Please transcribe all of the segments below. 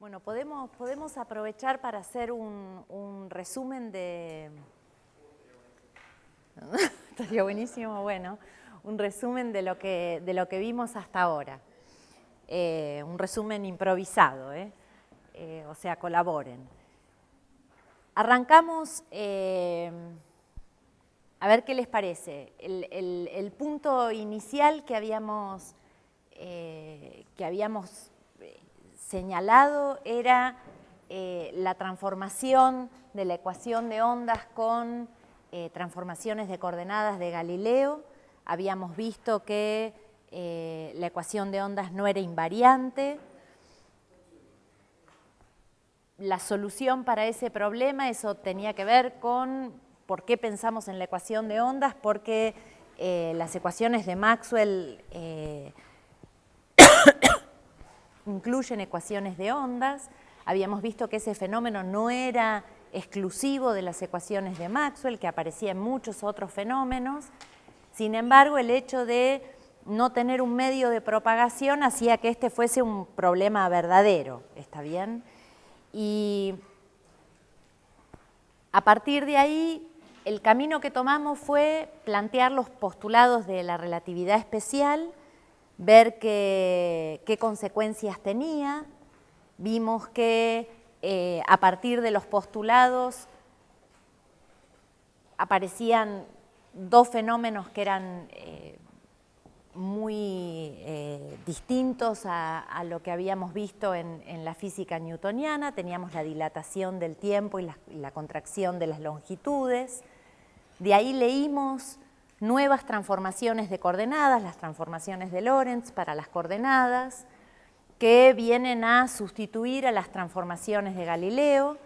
Bueno, podemos aprovechar para hacer un resumen de... Estaría buenísimo, bueno, un resumen de lo que vimos hasta ahora. Un resumen improvisado, o sea, colaboren. Arrancamos, a ver qué les parece. El punto inicial que habíamos señalado era la transformación de la ecuación de ondas con transformaciones de coordenadas de Galileo. Habíamos visto que la ecuación de ondas no era invariante. La solución para ese problema, eso tenía que ver con por qué pensamos en la ecuación de ondas, porque las ecuaciones de Maxwell incluyen ecuaciones de ondas. Habíamos visto que ese fenómeno no era exclusivo de las ecuaciones de Maxwell, que aparecía en muchos otros fenómenos. Sin embargo, el hecho de no tener un medio de propagación hacía que este fuese un problema verdadero, ¿está bien? Y a partir de ahí, el camino que tomamos fue plantear los postulados de la relatividad especial, ver qué consecuencias tenía. Vimos que a partir de los postulados aparecían dos fenómenos que eran muy distintos a lo que habíamos visto en la física newtoniana. Teníamos la dilatación del tiempo y la contracción de las longitudes. De ahí leímos nuevas transformaciones de coordenadas, las transformaciones de Lorentz para las coordenadas, que vienen a sustituir a las transformaciones de Galileo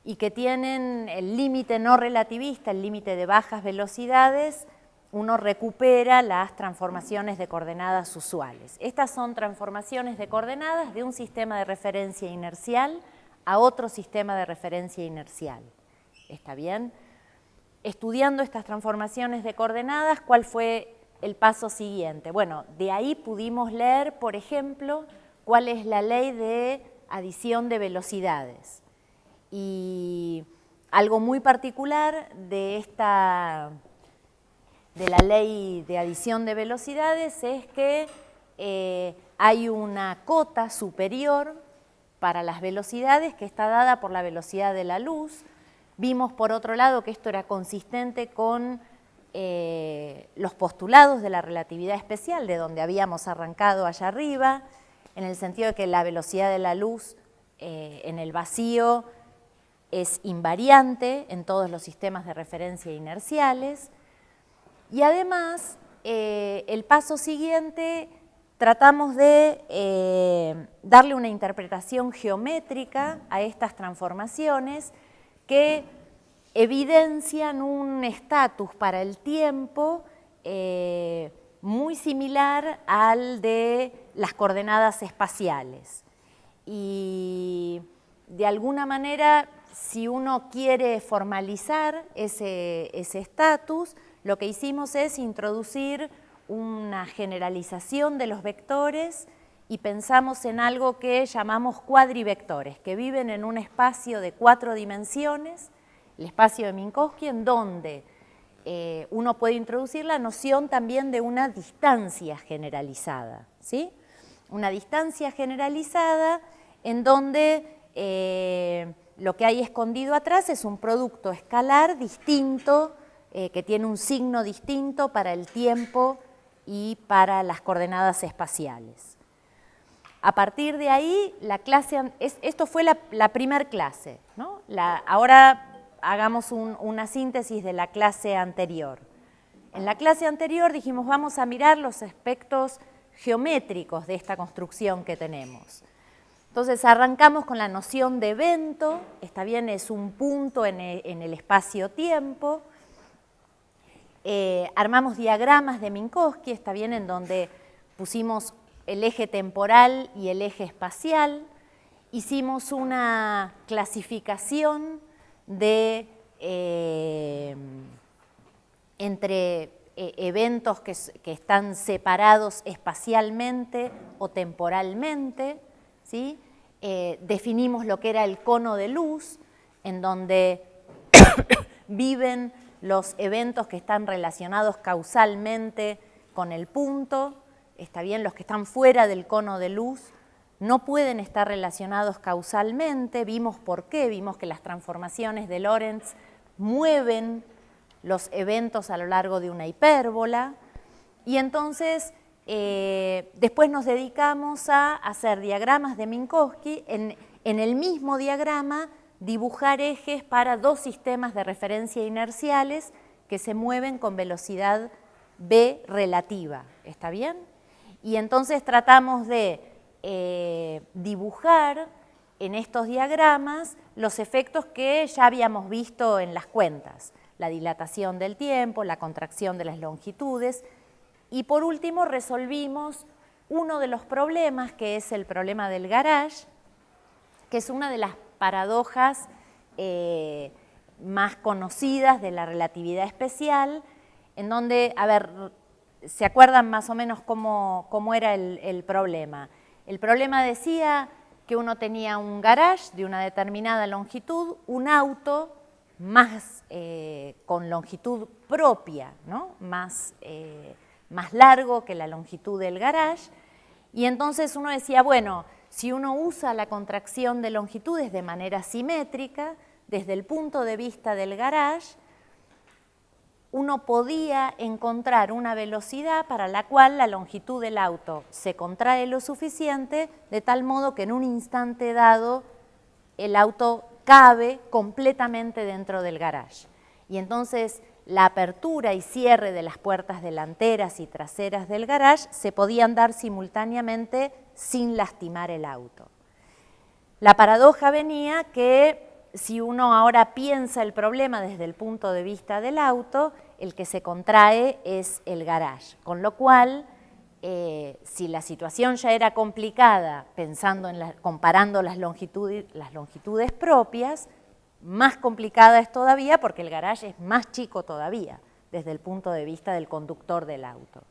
y que tienen el límite no relativista, el límite de bajas velocidades. Uno recupera las transformaciones de coordenadas usuales. Estas son transformaciones de coordenadas de un sistema de referencia inercial a otro sistema de referencia inercial. ¿Está bien? Estudiando estas transformaciones de coordenadas, ¿cuál fue el paso siguiente? Bueno, de ahí pudimos leer, por ejemplo, cuál es la ley de adición de velocidades. Y algo muy particular de la ley de adición de velocidades es que hay una cota superior para las velocidades que está dada por la velocidad de la luz. Vimos, por otro lado, que esto era consistente con los postulados de la relatividad especial, de donde habíamos arrancado allá arriba, en el sentido de que la velocidad de la luz en el vacío es invariante en todos los sistemas de referencia inerciales. Y además, el paso siguiente, tratamos de darle una interpretación geométrica a estas transformaciones que evidencian un estatus para el tiempo muy similar al de las coordenadas espaciales. Y de alguna manera, si uno quiere formalizar ese estatus, lo que hicimos es introducir una generalización de los vectores y pensamos en algo que llamamos cuadrivectores, que viven en un espacio de 4 dimensiones, el espacio de Minkowski, en donde uno puede introducir la noción también de una distancia generalizada, ¿sí? Una distancia generalizada en donde lo que hay escondido atrás es un producto escalar distinto, que tiene un signo distinto para el tiempo y para las coordenadas espaciales. A partir de ahí, esto fue la primera clase, ¿no? Ahora hagamos una síntesis de la clase anterior. En la clase anterior dijimos, vamos a mirar los aspectos geométricos de esta construcción que tenemos. Entonces arrancamos con la noción de evento, está bien, es un punto en el espacio-tiempo. Armamos diagramas de Minkowski, está bien, en donde pusimos el eje temporal y el eje espacial. Hicimos una clasificación de entre eventos que están separados espacialmente o temporalmente, ¿sí? definimos lo que era el cono de luz, en donde viven los eventos que están relacionados causalmente con el punto. Está bien, los que están fuera del cono de luz no pueden estar relacionados causalmente. Vimos por qué, vimos que las transformaciones de Lorentz mueven los eventos a lo largo de una hipérbola. Y entonces, después nos dedicamos a hacer diagramas de Minkowski. En el mismo diagrama, dibujar ejes para dos sistemas de referencia inerciales que se mueven con velocidad v relativa. ¿Está bien? Y entonces tratamos de dibujar en estos diagramas los efectos que ya habíamos visto en las cuentas. La dilatación del tiempo, la contracción de las longitudes. Y por último resolvimos uno de los problemas, que es el problema del garage, que es una de las paradojas más conocidas de la relatividad especial, en donde, a ver, ¿se acuerdan más o menos cómo era el problema? El problema decía que uno tenía un garage de una determinada longitud, un auto más con longitud propia, ¿no? más largo que la longitud del garage, y entonces uno decía, bueno, si uno usa la contracción de longitudes de manera simétrica, desde el punto de vista del garage, uno podía encontrar una velocidad para la cual la longitud del auto se contrae lo suficiente, de tal modo que en un instante dado el auto cabe completamente dentro del garage. Y entonces la apertura y cierre de las puertas delanteras y traseras del garage se podían dar simultáneamente sin lastimar el auto. La paradoja venía que si uno ahora piensa el problema desde el punto de vista del auto, el que se contrae es el garage, con lo cual si la situación ya era complicada pensando comparando las longitudes propias, más complicada es todavía porque el garage es más chico todavía desde el punto de vista del conductor del auto.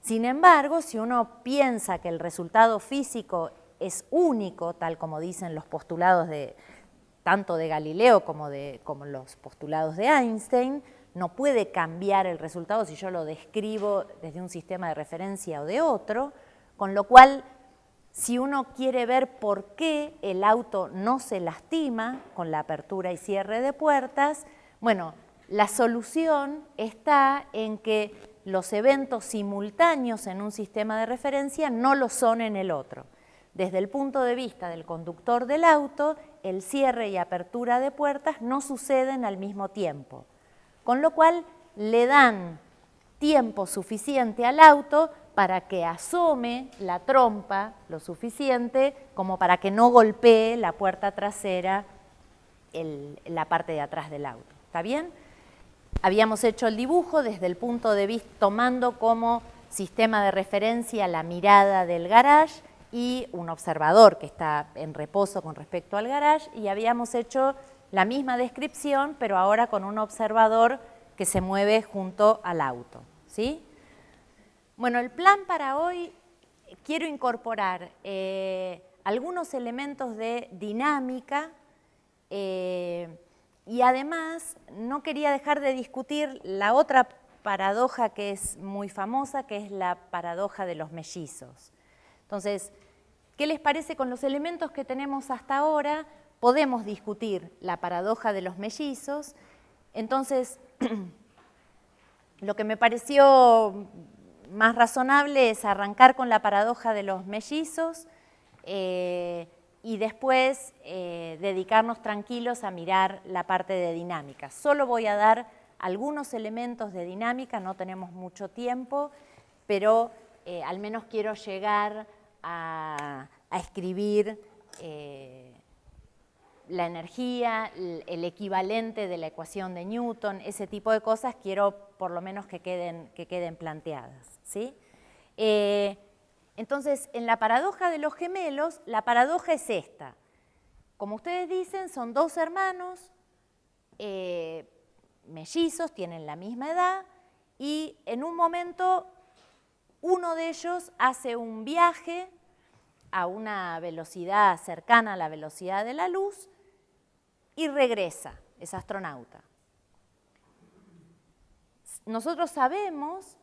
Sin embargo, si uno piensa que el resultado físico es único, tal como dicen los postulados tanto de Galileo como los postulados de Einstein, no puede cambiar el resultado si yo lo describo desde un sistema de referencia o de otro, con lo cual, si uno quiere ver por qué el auto no se lastima con la apertura y cierre de puertas, bueno, la solución está en que los eventos simultáneos en un sistema de referencia no lo son en el otro. Desde el punto de vista del conductor del auto, el cierre y apertura de puertas no suceden al mismo tiempo, con lo cual le dan tiempo suficiente al auto para que asome la trompa lo suficiente como para que no golpee la puerta trasera la parte de atrás del auto. ¿Está bien? Habíamos hecho el dibujo desde el punto de vista, tomando como sistema de referencia la mirada del garage y un observador que está en reposo con respecto al garage, y habíamos hecho la misma descripción, pero ahora con un observador que se mueve junto al auto, ¿sí? Bueno, el plan para hoy, quiero incorporar algunos elementos de dinámica y además no quería dejar de discutir la otra paradoja que es muy famosa, que es la paradoja de los mellizos. Entonces, ¿qué les parece? Con los elementos que tenemos hasta ahora podemos discutir la paradoja de los mellizos. Entonces, lo que me pareció más razonable es arrancar con la paradoja de los mellizos y después dedicarnos tranquilos a mirar la parte de dinámica. Solo voy a dar algunos elementos de dinámica, no tenemos mucho tiempo, pero al menos quiero llegar a escribir la energía, el equivalente de la ecuación de Newton, ese tipo de cosas quiero por lo menos que queden planteadas, ¿sí? Entonces, en la paradoja de los gemelos, la paradoja es esta. Como ustedes dicen, son dos hermanos, mellizos, tienen la misma edad, y en un momento uno de ellos hace un viaje a una velocidad cercana a la velocidad de la luz y regresa, es astronauta. Nosotros sabemos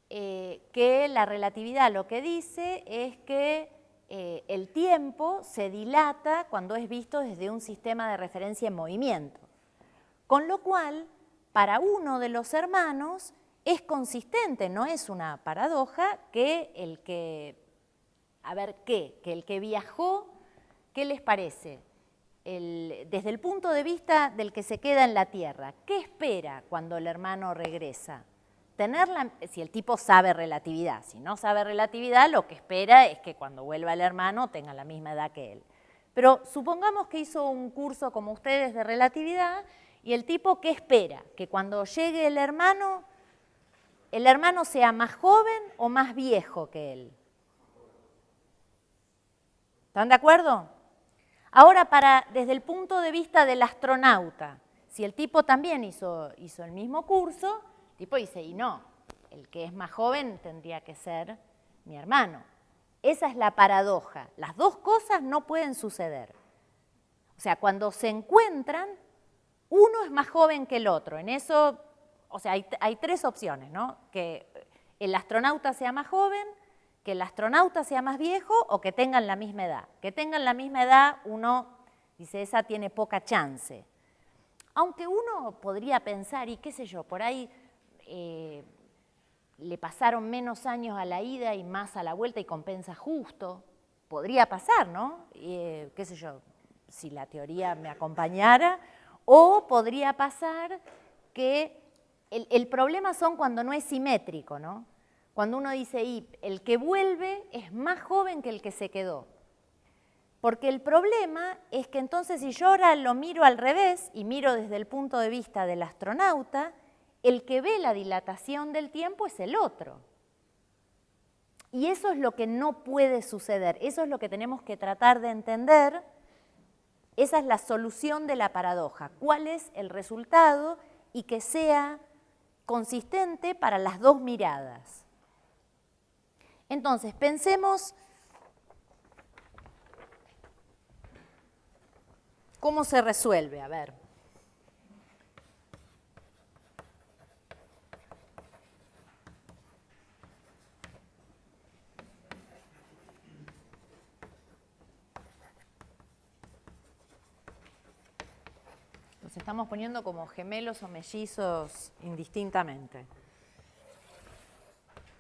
que la relatividad lo que dice es que el tiempo se dilata cuando es visto desde un sistema de referencia en movimiento. Con lo cual, para uno de los hermanos es consistente, no es una paradoja, que el que viajó, ¿qué les parece? Desde el punto de vista del que se queda en la Tierra, ¿qué espera cuando el hermano regresa? Si el tipo sabe relatividad, si no sabe relatividad, lo que espera es que cuando vuelva el hermano tenga la misma edad que él. Pero supongamos que hizo un curso como ustedes de relatividad y el tipo, ¿qué espera? Que cuando llegue el hermano sea más joven o más viejo que él. ¿Están de acuerdo? Ahora, desde el punto de vista del astronauta, si el tipo también hizo el mismo curso, el tipo dice, y no, el que es más joven tendría que ser mi hermano. Esa es la paradoja. Las dos cosas no pueden suceder. O sea, cuando se encuentran, uno es más joven que el otro. En eso, o sea, hay tres opciones, ¿no? Que el astronauta sea más joven, que el astronauta sea más viejo o que tengan la misma edad. Que tengan la misma edad, uno dice, esa tiene poca chance. Aunque uno podría pensar, y qué sé yo, por ahí le pasaron menos años a la ida y más a la vuelta y compensa justo. Podría pasar, ¿no? Qué sé yo, si la teoría me acompañara. O podría pasar que el problema son cuando no es simétrico, ¿no? Cuando uno dice, y el que vuelve es más joven que el que se quedó. Porque el problema es que entonces si yo ahora lo miro al revés y miro desde el punto de vista del astronauta, el que ve la dilatación del tiempo es el otro. Y eso es lo que no puede suceder, eso es lo que tenemos que tratar de entender. Esa es la solución de la paradoja. ¿Cuál es el resultado? Y que sea consistente para las dos miradas. Entonces, pensemos cómo se resuelve. A ver. Nos estamos poniendo como gemelos o mellizos indistintamente.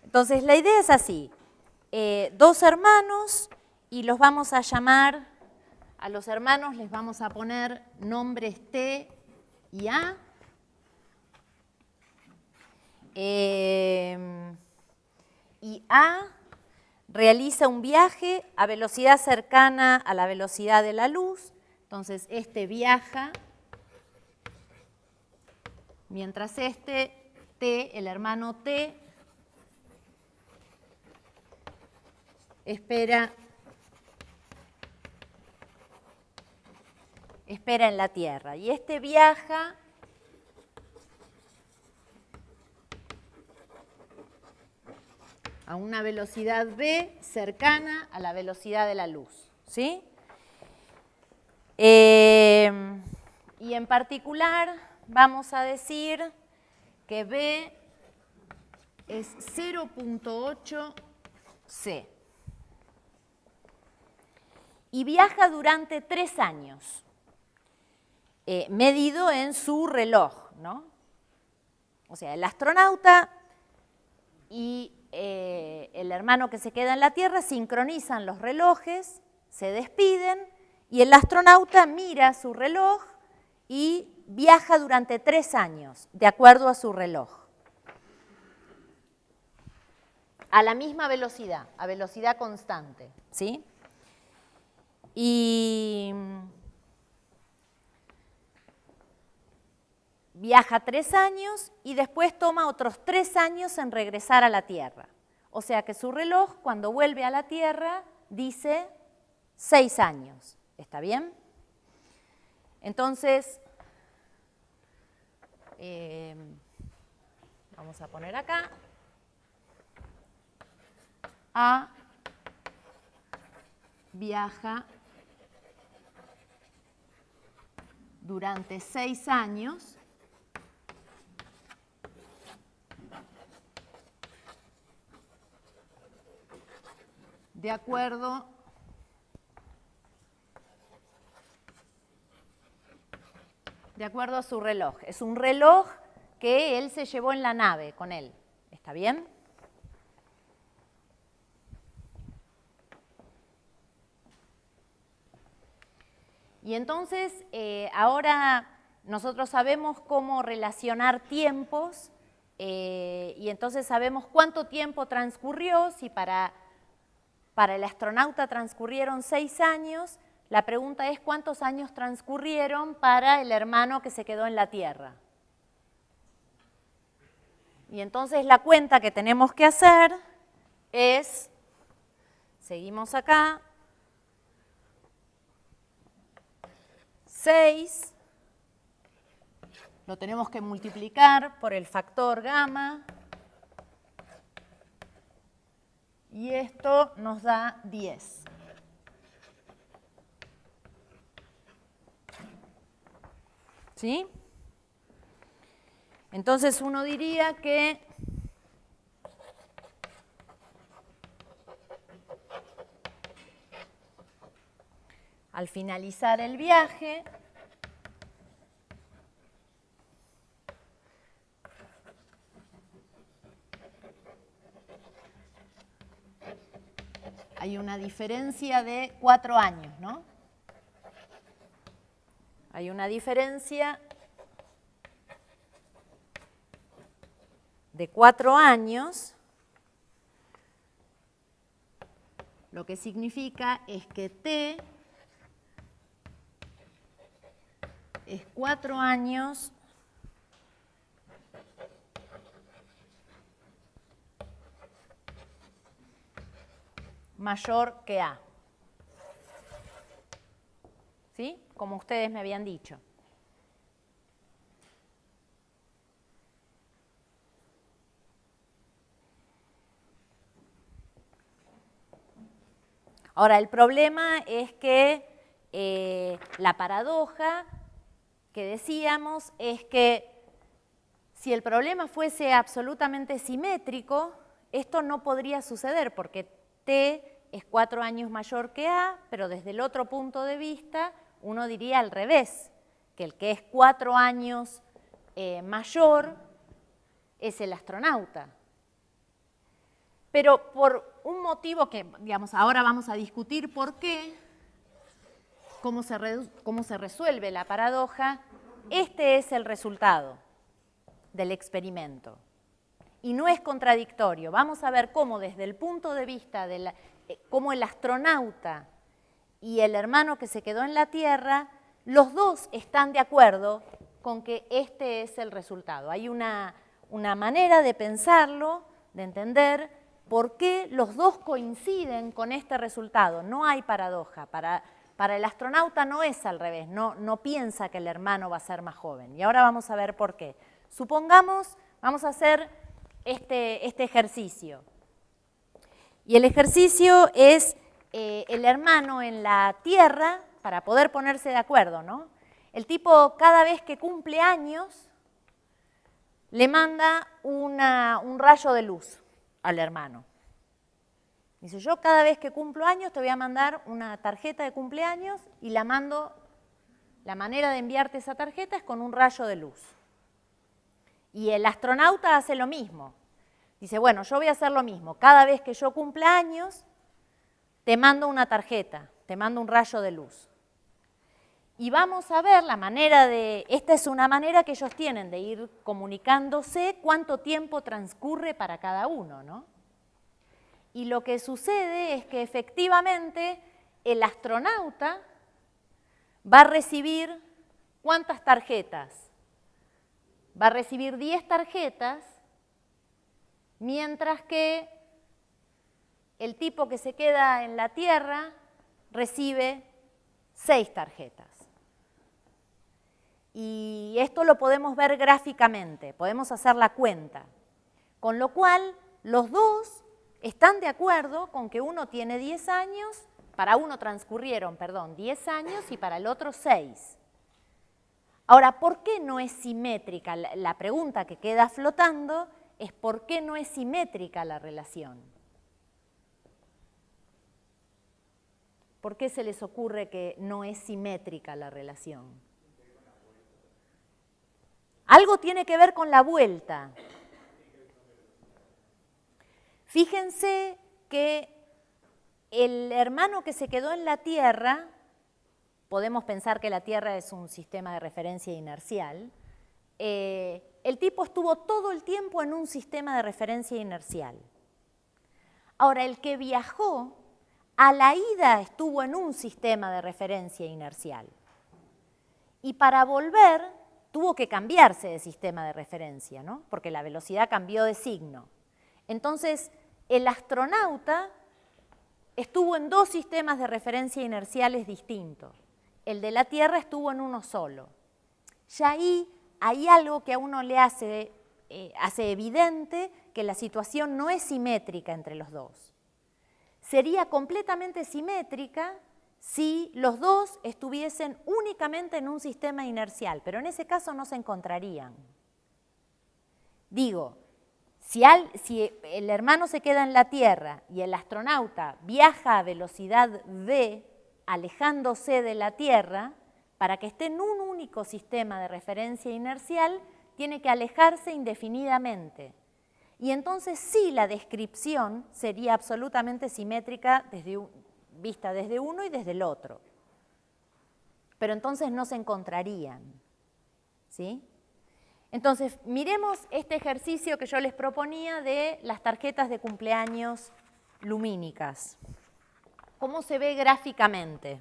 Entonces, la idea es así. Dos hermanos y los vamos a llamar, a los hermanos les vamos a poner nombres T y A. Y A realiza un viaje a velocidad cercana a la velocidad de la luz. Entonces, este viaja, mientras este T, el hermano T, espera en la Tierra. Y este viaja a una velocidad v cercana a la velocidad de la luz. ¿Sí? Y en particular vamos a decir que v es 0.8 c. Y viaja durante 3 años, medido en su reloj, ¿no? O sea, el astronauta y el hermano que se queda en la Tierra sincronizan los relojes, se despiden y el astronauta mira su reloj y viaja durante 3 años, de acuerdo a su reloj. A la misma velocidad, a velocidad constante, ¿sí? Y viaja 3 años y después toma otros 3 años en regresar a la Tierra. O sea que su reloj, cuando vuelve a la Tierra, dice 6 años. ¿Está bien? Entonces, vamos a poner acá A viaja durante 6 años de acuerdo a su reloj. Es un reloj que él se llevó en la nave con él. ¿Está bien? Y entonces, ahora nosotros sabemos cómo relacionar tiempos y entonces sabemos cuánto tiempo transcurrió. Si para el astronauta transcurrieron 6 años, la pregunta es cuántos años transcurrieron para el hermano que se quedó en la Tierra. Y entonces la cuenta que tenemos que hacer es, seguimos acá, 6, lo tenemos que multiplicar por el factor gamma, y esto nos da 10. ¿Sí? Entonces uno diría que al finalizar el viaje, hay una diferencia de 4 años, ¿no? Hay una diferencia de 4 años, lo que significa es que T es 4 años mayor que A. ¿Sí? Como ustedes me habían dicho. Ahora, el problema es que la paradoja que decíamos es que si el problema fuese absolutamente simétrico, esto no podría suceder porque T es 4 años mayor que A, pero desde el otro punto de vista uno diría al revés, que el que es 4 años mayor es el astronauta. Pero por un motivo que, digamos, ahora vamos a discutir por qué, cómo se resuelve la paradoja, este es el resultado del experimento. Y no es contradictorio. Vamos a ver cómo desde el punto de vista de cómo el astronauta y el hermano que se quedó en la Tierra, los dos están de acuerdo con que este es el resultado. Hay una manera de pensarlo, de entender por qué los dos coinciden con este resultado. No hay paradoja. Para el astronauta no es al revés, no piensa que el hermano va a ser más joven. Y ahora vamos a ver por qué. Supongamos, vamos a hacer este ejercicio. Y el ejercicio es el hermano en la Tierra, para poder ponerse de acuerdo, ¿no? El tipo, cada vez que cumple años, le manda un rayo de luz al hermano. Dice, yo cada vez que cumplo años te voy a mandar una tarjeta de cumpleaños y la mando, la manera de enviarte esa tarjeta es con un rayo de luz. Y el astronauta hace lo mismo. Dice, bueno, yo voy a hacer lo mismo. Cada vez que yo cumpla años, te mando una tarjeta, te mando un rayo de luz. Y vamos a ver la manera esta es una manera que ellos tienen de ir comunicándose cuánto tiempo transcurre para cada uno, ¿no? Y lo que sucede es que efectivamente el astronauta va a recibir ¿cuántas tarjetas? Va a recibir 10 tarjetas, mientras que el tipo que se queda en la Tierra recibe 6 tarjetas. Y esto lo podemos ver gráficamente, podemos hacer la cuenta. Con lo cual, los dos están de acuerdo con que uno tiene 10 años Para uno transcurrieron, 10 años y para el otro 6. Ahora, ¿por qué no es simétrica? La pregunta que queda flotando es ¿por qué no es simétrica la relación? ¿Por qué se les ocurre que no es simétrica la relación? Algo tiene que ver con la vuelta. Fíjense que el hermano que se quedó en la Tierra, podemos pensar que la Tierra es un sistema de referencia inercial, el tipo estuvo todo el tiempo en un sistema de referencia inercial. Ahora, el que viajó, a la ida estuvo en un sistema de referencia inercial. Y para volver, tuvo que cambiarse de sistema de referencia, ¿no? Porque la velocidad cambió de signo. Entonces, el astronauta estuvo en 2 sistemas de referencia inerciales distintos. El de la Tierra estuvo en uno solo. Ya ahí hay algo que a uno le hace evidente que la situación no es simétrica entre los dos. Sería completamente simétrica si los dos estuviesen únicamente en un sistema inercial, pero en ese caso no se encontrarían. Digo, si el hermano se queda en la Tierra y el astronauta viaja a velocidad v, alejándose de la Tierra, para que esté en un único sistema de referencia inercial, tiene que alejarse indefinidamente. Y entonces sí, la descripción sería absolutamente simétrica vista desde uno y desde el otro. Pero entonces no se encontrarían, ¿sí? Entonces, miremos este ejercicio que yo les proponía de las tarjetas de cumpleaños lumínicas. ¿Cómo se ve gráficamente?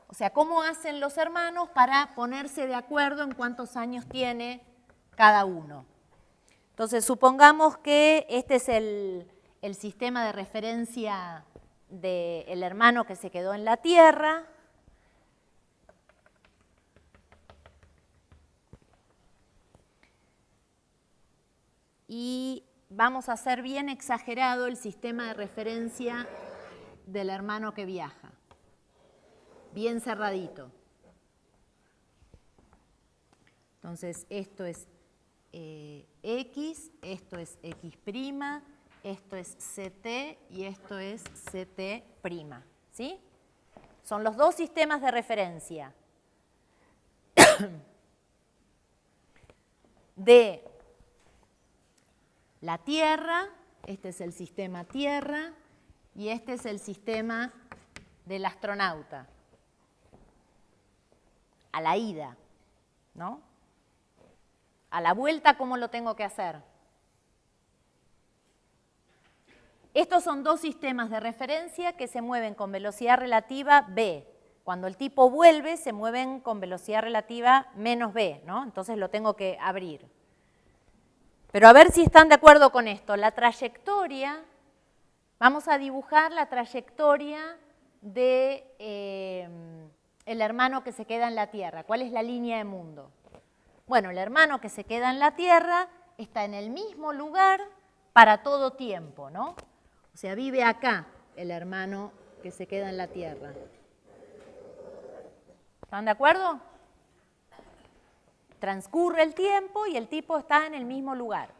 O sea, ¿cómo hacen los hermanos para ponerse de acuerdo en cuántos años tiene cada uno? Entonces, supongamos que este es el sistema de referencia del hermano que se quedó en la Tierra. Y vamos a hacer bien exagerado el sistema de referencia del hermano que viaja. Bien cerradito. Entonces, esto es X, esto es X', esto es CT y esto es CT', ¿sí? Son los 2 sistemas de referencia de la Tierra, este es el sistema Tierra y este es el sistema del astronauta. A la ida, ¿no? A la vuelta, ¿cómo lo tengo que hacer? Estos son 2 sistemas de referencia que se mueven con velocidad relativa v. Cuando el tipo vuelve, se mueven con velocidad relativa menos v, ¿no? Entonces lo tengo que abrir. Pero a ver si están de acuerdo con esto. La trayectoria, vamos a dibujar la trayectoria de el hermano que se queda en la Tierra. ¿Cuál es la línea de mundo? Bueno, el hermano que se queda en la Tierra está en el mismo lugar para todo tiempo, ¿no? O sea, vive acá el hermano que se queda en la Tierra. ¿Están de acuerdo? Transcurre el tiempo y el tipo está en el mismo lugar.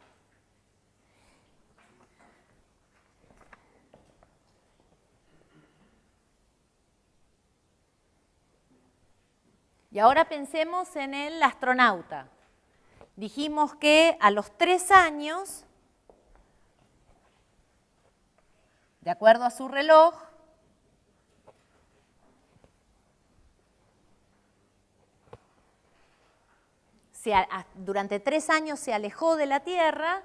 Y ahora pensemos en el astronauta. Dijimos que a los 3 años, de acuerdo a su reloj, durante 3 años se alejó de la Tierra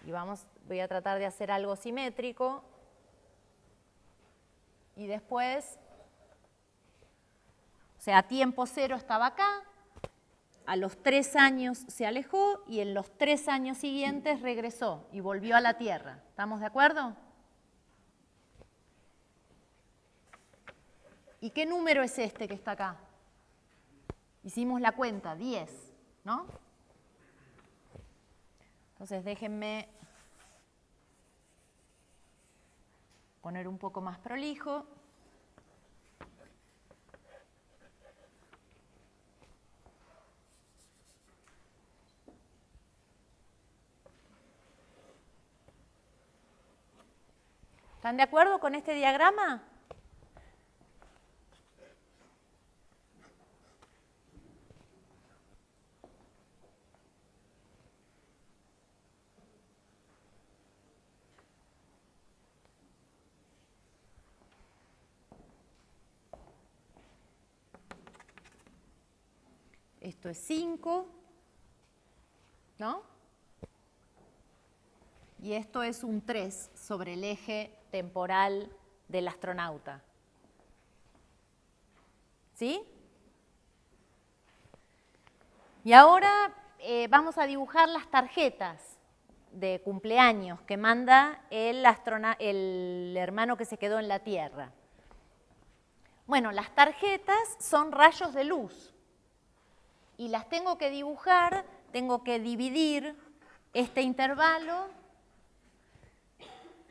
y voy a tratar de hacer algo simétrico y después, o sea, a tiempo 0 estaba acá, a los 3 años se alejó y en los 3 años siguientes regresó y volvió a la Tierra. ¿Estamos de acuerdo? ¿Y qué número es este que está acá? Hicimos la cuenta, 10, ¿no? Entonces déjenme poner un poco más prolijo. ¿Están de acuerdo con este diagrama? Esto es 5, ¿no? Y esto es un 3 sobre el eje temporal del astronauta. ¿Sí? Y ahora vamos a dibujar las tarjetas de cumpleaños que manda el hermano que se quedó en la Tierra. Bueno, las tarjetas son rayos de luz y las tengo que dibujar, tengo que dividir este intervalo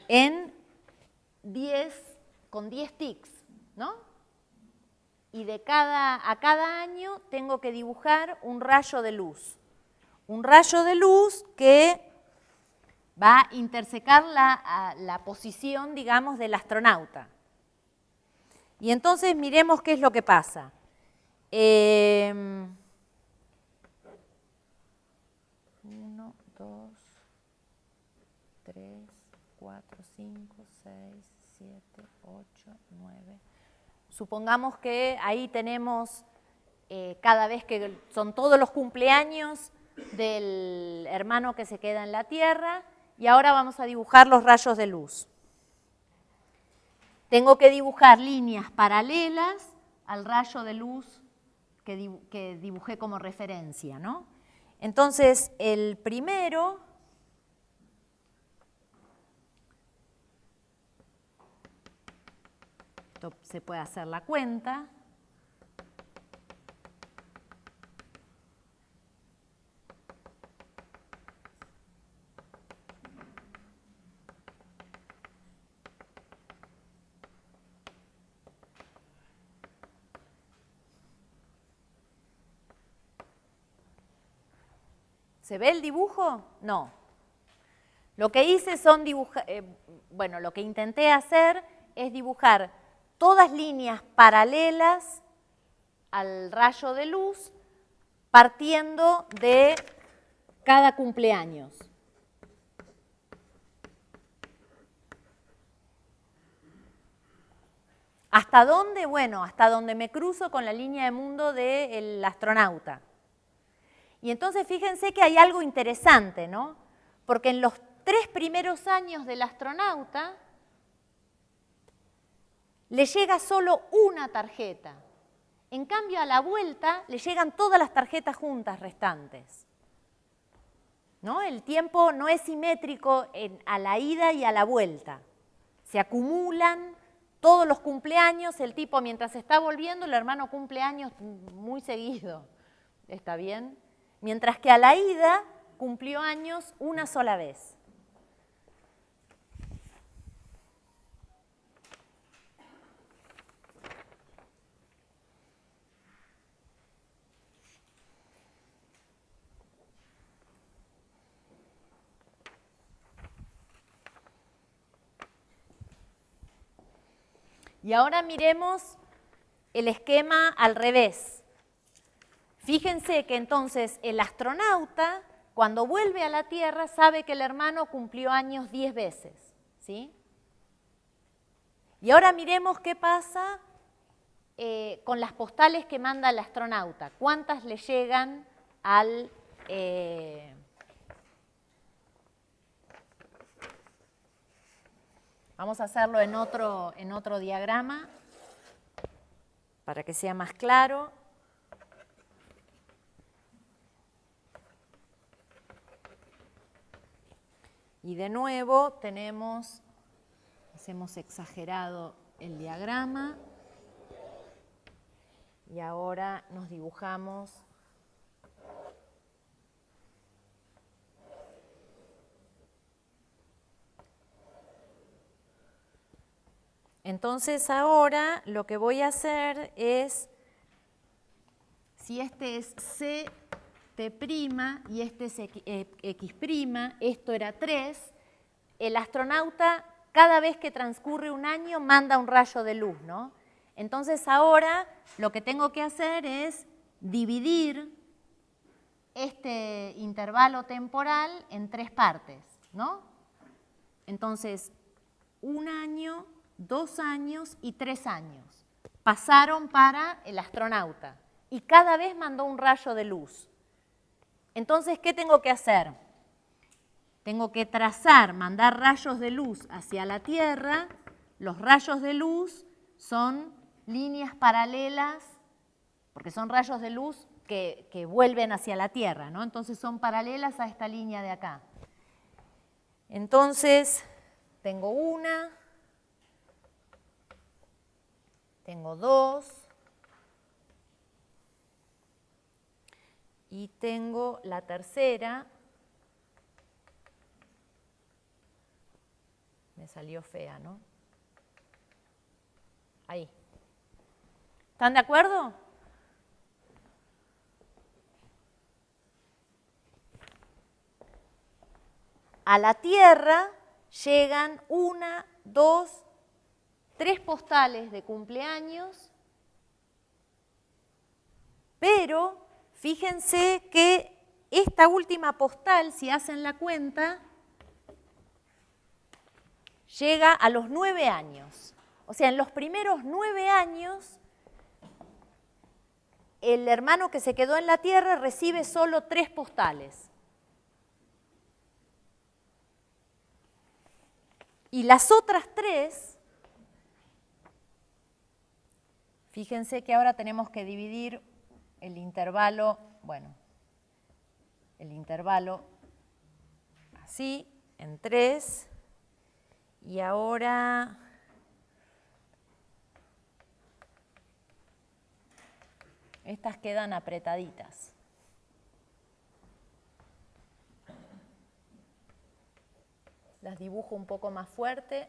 en 10, con 10 tics, ¿no? Y a cada año tengo que dibujar un rayo de luz. Un rayo de luz que va a intersecar la posición, digamos, del astronauta. Y entonces miremos qué es lo que pasa. 1, 2, 3, 4, 5, 6, 7, 8, 9. Supongamos que ahí tenemos, cada vez que son todos los cumpleaños del hermano que se queda en la Tierra, y ahora vamos a dibujar los rayos de luz. Tengo que dibujar líneas paralelas al rayo de luz que dibujé como referencia, ¿no? Entonces, el primero, esto se puede hacer la cuenta, ¿se ve el dibujo? No. Lo que hice son dibujar, lo que intenté hacer es dibujar todas líneas paralelas al rayo de luz partiendo de cada cumpleaños. ¿Hasta dónde? Bueno, hasta donde me cruzo con la línea de mundo del astronauta. Y entonces fíjense que hay algo interesante, ¿no? Porque en los 3 primeros años del astronauta le llega solo una tarjeta. En cambio, a la vuelta le llegan todas las tarjetas juntas restantes, ¿no? El tiempo no es simétrico a la ida y a la vuelta. Se acumulan todos los cumpleaños, el tipo mientras está volviendo, el hermano cumple años muy seguido. ¿Está bien? Mientras que a la ida cumplió años una sola vez. Y ahora miremos el esquema al revés. Fíjense que entonces el astronauta, cuando vuelve a la Tierra, sabe que el hermano cumplió años 10 veces, ¿sí? Y ahora miremos qué pasa con las postales que manda el astronauta. ¿Cuántas le llegan al... Vamos a hacerlo en otro diagrama para que sea más claro. Y de nuevo hacemos exagerado el diagrama y ahora nos dibujamos Entonces ahora lo que voy a hacer es, si este es CT' y este es X', esto era 3, el astronauta cada vez que transcurre un año manda un rayo de luz, ¿no? Entonces ahora lo que tengo que hacer es dividir este intervalo temporal en 3 partes, ¿no? Entonces, 1 año, 2 años y 3 años pasaron para el astronauta y cada vez mandó un rayo de luz. Entonces, ¿qué tengo que hacer? Tengo que trazar, mandar rayos de luz hacia la Tierra. Los rayos de luz son líneas paralelas, porque son rayos de luz que vuelven hacia la Tierra, ¿no? Entonces son paralelas a esta línea de acá. Entonces, tengo una, tengo 2 y tengo la tercera. Me salió fea, ¿no? Ahí. ¿Están de acuerdo? A la Tierra llegan 1, 2, 3 postales de cumpleaños, pero fíjense que esta última postal, si hacen la cuenta, llega a los 9 años. O sea, en los primeros 9 años, el hermano que se quedó en la Tierra recibe solo 3 postales. Y las otras 3, fíjense que ahora tenemos que dividir el intervalo, bueno, el intervalo así, en 3, y ahora estas quedan apretaditas. Las dibujo un poco más fuerte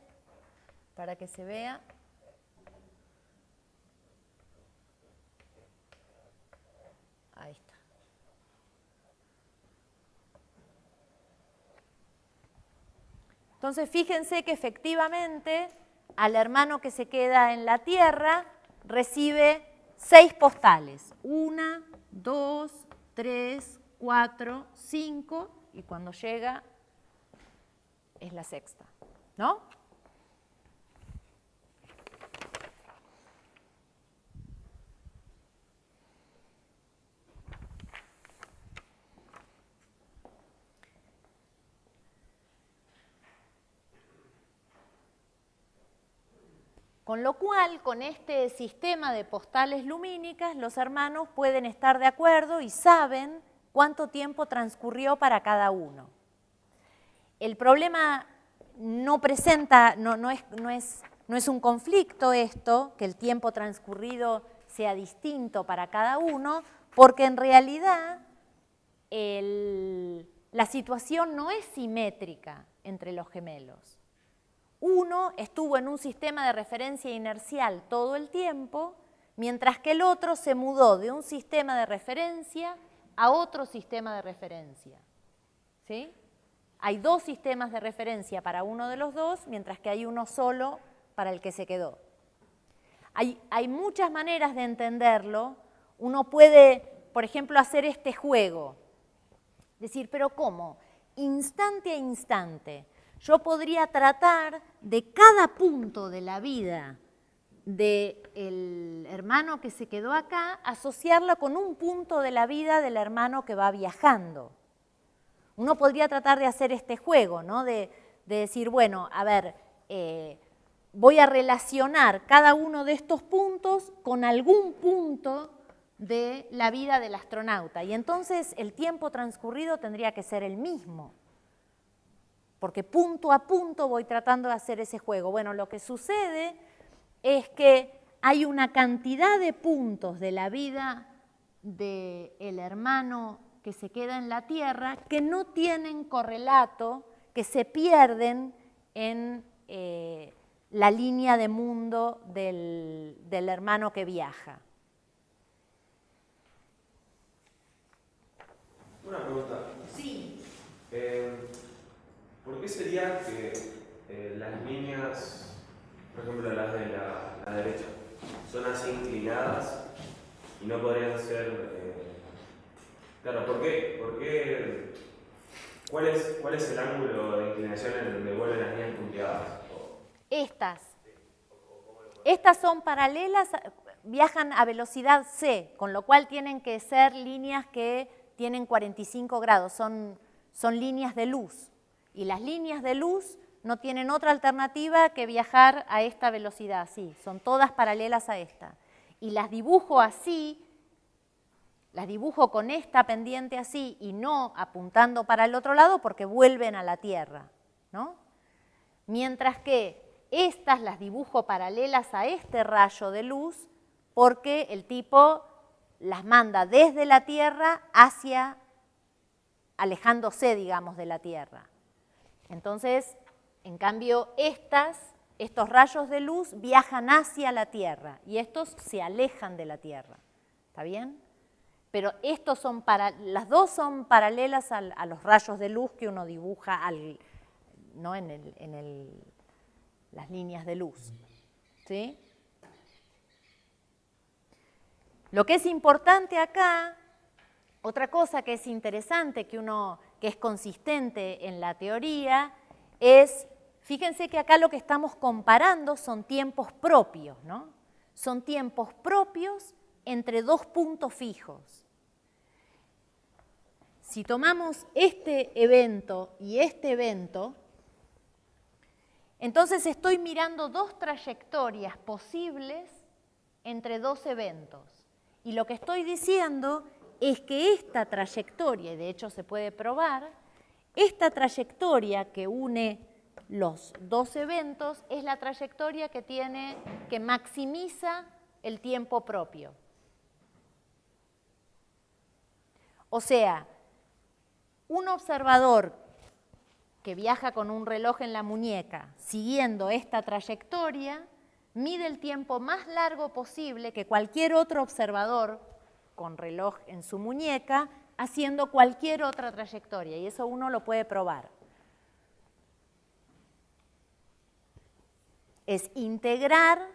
para que se vea. Ahí está. Entonces, fíjense que efectivamente al hermano que se queda en la Tierra recibe 6 postales. 1, 2, 3, 4, 5 y cuando llega es la sexta, ¿no? Con lo cual, con este sistema de postales lumínicas, los hermanos pueden estar de acuerdo y saben cuánto tiempo transcurrió para cada uno. El problema no presenta, no es un conflicto esto, que el tiempo transcurrido sea distinto para cada uno, porque en realidad la situación no es simétrica entre los gemelos. Uno estuvo en un sistema de referencia inercial todo el tiempo, mientras que el otro se mudó de un sistema de referencia a otro sistema de referencia. ¿Sí? Hay 2 sistemas de referencia para uno de los dos, mientras que hay uno solo para el que se quedó. Hay muchas maneras de entenderlo. Uno puede, por ejemplo, hacer este juego. Decir, ¿pero cómo? Instante a instante. Yo podría tratar de cada punto de la vida del hermano que se quedó acá, asociarla con un punto de la vida del hermano que va viajando. Uno podría tratar de hacer este juego, ¿no? De decir, bueno, a ver, voy a relacionar cada uno de estos puntos con algún punto de la vida del astronauta. Y entonces el tiempo transcurrido tendría que ser el mismo, porque punto a punto voy tratando de hacer ese juego. Bueno, lo que sucede es que hay una cantidad de puntos de la vida del hermano que se queda en la Tierra que no tienen correlato, que se pierden en la línea de mundo del hermano que viaja. Una pregunta. Sí. ¿Por qué sería que las líneas, por ejemplo las de la derecha, son así inclinadas y no podrían ser... claro, ¿por qué? ¿Cuál es el ángulo de inclinación en donde vuelven las líneas punteadas? Estas son paralelas, viajan a velocidad c, con lo cual tienen que ser líneas que tienen 45 grados, son líneas de luz. Y las líneas de luz no tienen otra alternativa que viajar a esta velocidad, sí, son todas paralelas a esta. Y las dibujo así, las dibujo con esta pendiente así y no apuntando para el otro lado porque vuelven a la Tierra, ¿no? Mientras que estas las dibujo paralelas a este rayo de luz porque el tipo las manda desde la Tierra hacia, alejándose, digamos, de la Tierra. Entonces, en cambio, estos rayos de luz viajan hacia la Tierra y estos se alejan de la Tierra. ¿Está bien? Pero las dos son paralelas a los rayos de luz que uno dibuja ¿no? las líneas de luz. ¿Sí? Lo que es importante acá, otra cosa que es interesante, que es consistente en la teoría, es, fíjense que acá lo que estamos comparando son tiempos propios, ¿no? Son tiempos propios entre dos puntos fijos. Si tomamos este evento y este evento, entonces estoy mirando dos trayectorias posibles entre dos eventos. Y lo que estoy diciendo es que esta trayectoria, y de hecho se puede probar, esta trayectoria que une los dos eventos es la trayectoria que maximiza el tiempo propio. O sea, un observador que viaja con un reloj en la muñeca siguiendo esta trayectoria mide el tiempo más largo posible que cualquier otro observador con reloj en su muñeca haciendo cualquier otra trayectoria, y eso uno lo puede probar. Es integrar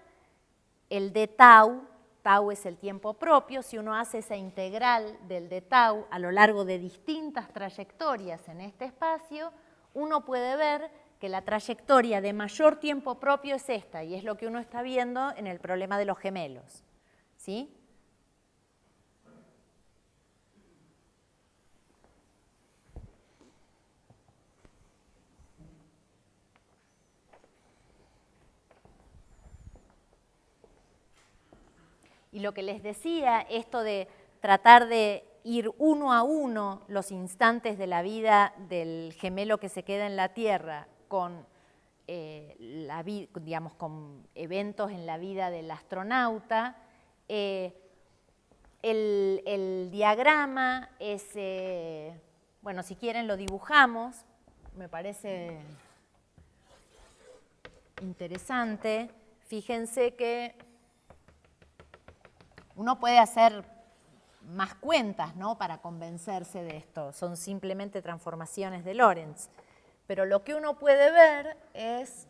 el d tau, tau es el tiempo propio, si uno hace esa integral del d tau a lo largo de distintas trayectorias en este espacio, uno puede ver que la trayectoria de mayor tiempo propio es esta, y es lo que uno está viendo en el problema de los gemelos. ¿Sí? Y lo que les decía, esto de tratar de ir uno a uno los instantes de la vida del gemelo que se queda en la Tierra con, digamos, con eventos en la vida del astronauta, el diagrama es, bueno, si quieren lo dibujamos, me parece interesante. Fíjense que uno puede hacer más cuentas, ¿no?, para convencerse de esto. Son simplemente transformaciones de Lorentz. Pero lo que uno puede ver es,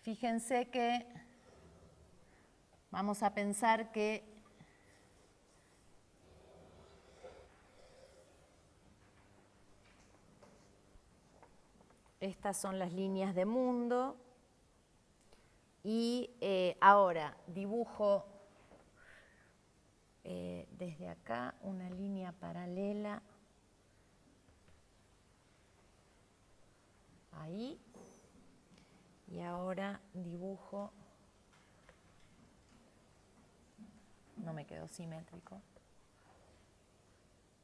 fíjense que vamos a pensar que estas son las líneas de mundo y ahora dibujo desde acá una línea paralela ahí y ahora dibujo, no me quedó simétrico,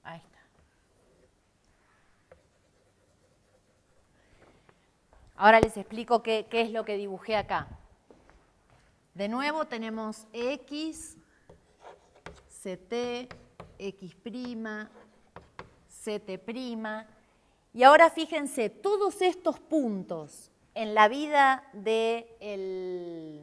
ahí está. Ahora les explico qué es lo que dibujé acá. De nuevo tenemos X, CT, X', CT'. Y ahora fíjense, todos estos puntos en la vida del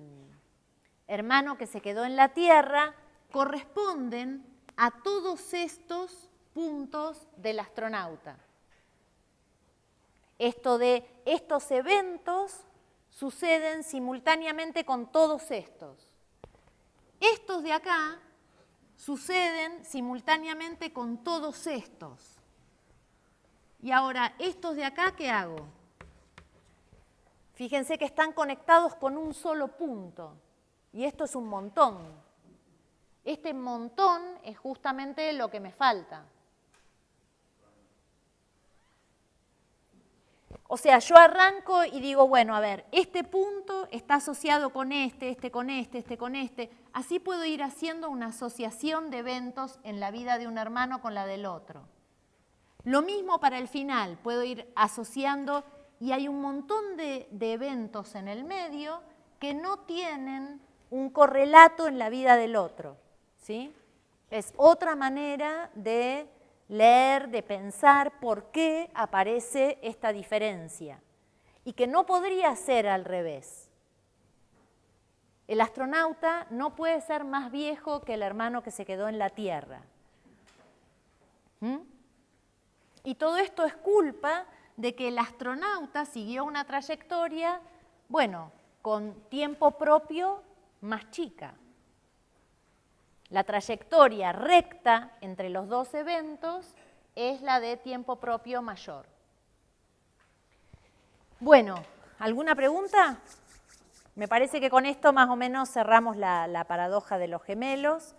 hermano que se quedó en la Tierra corresponden a todos estos puntos del astronauta. Estos eventos suceden simultáneamente con todos estos. Estos de acá suceden simultáneamente con todos estos. Y ahora, estos de acá, ¿qué hago? Fíjense que están conectados con un solo punto. Y esto es un montón. Este montón es justamente lo que me falta. O sea, yo arranco y digo, bueno, a ver, este punto está asociado con este con este con este. Así puedo ir haciendo una asociación de eventos en la vida de un hermano con la del otro. Lo mismo para el final, puedo ir asociando y hay un montón de eventos en el medio que no tienen un correlato en la vida del otro, ¿sí? Es otra manera de leer, de pensar por qué aparece esta diferencia y que no podría ser al revés. El astronauta no puede ser más viejo que el hermano que se quedó en la Tierra. Y todo esto es culpa de que el astronauta siguió una trayectoria, bueno, con tiempo propio más chica. La trayectoria recta entre los dos eventos es la de tiempo propio mayor. Bueno, ¿alguna pregunta? Me parece que con esto más o menos cerramos la paradoja de los gemelos.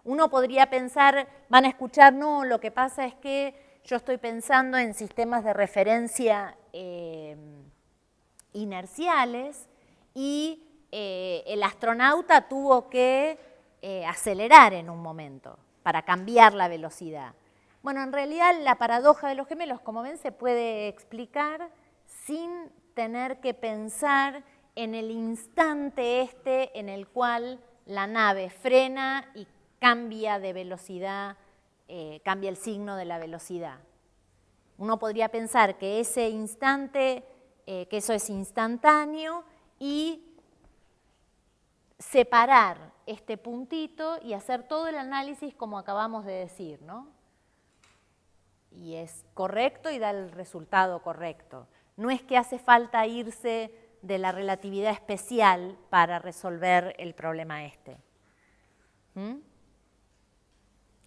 Uno podría pensar, van a escuchar, no, lo que pasa es que yo estoy pensando en sistemas de referencia inerciales y el astronauta tuvo que acelerar en un momento para cambiar la velocidad. Bueno, en realidad la paradoja de los gemelos, como ven, se puede explicar sin tener que pensar en el instante en el cual la nave frena y cambia de velocidad, cambia el signo de la velocidad. Uno podría pensar que ese instante, que eso es instantáneo y separar este puntito y hacer todo el análisis como acabamos de decir, ¿no? Y es correcto y da el resultado correcto. No es que hace falta irse de la relatividad especial para resolver el problema este.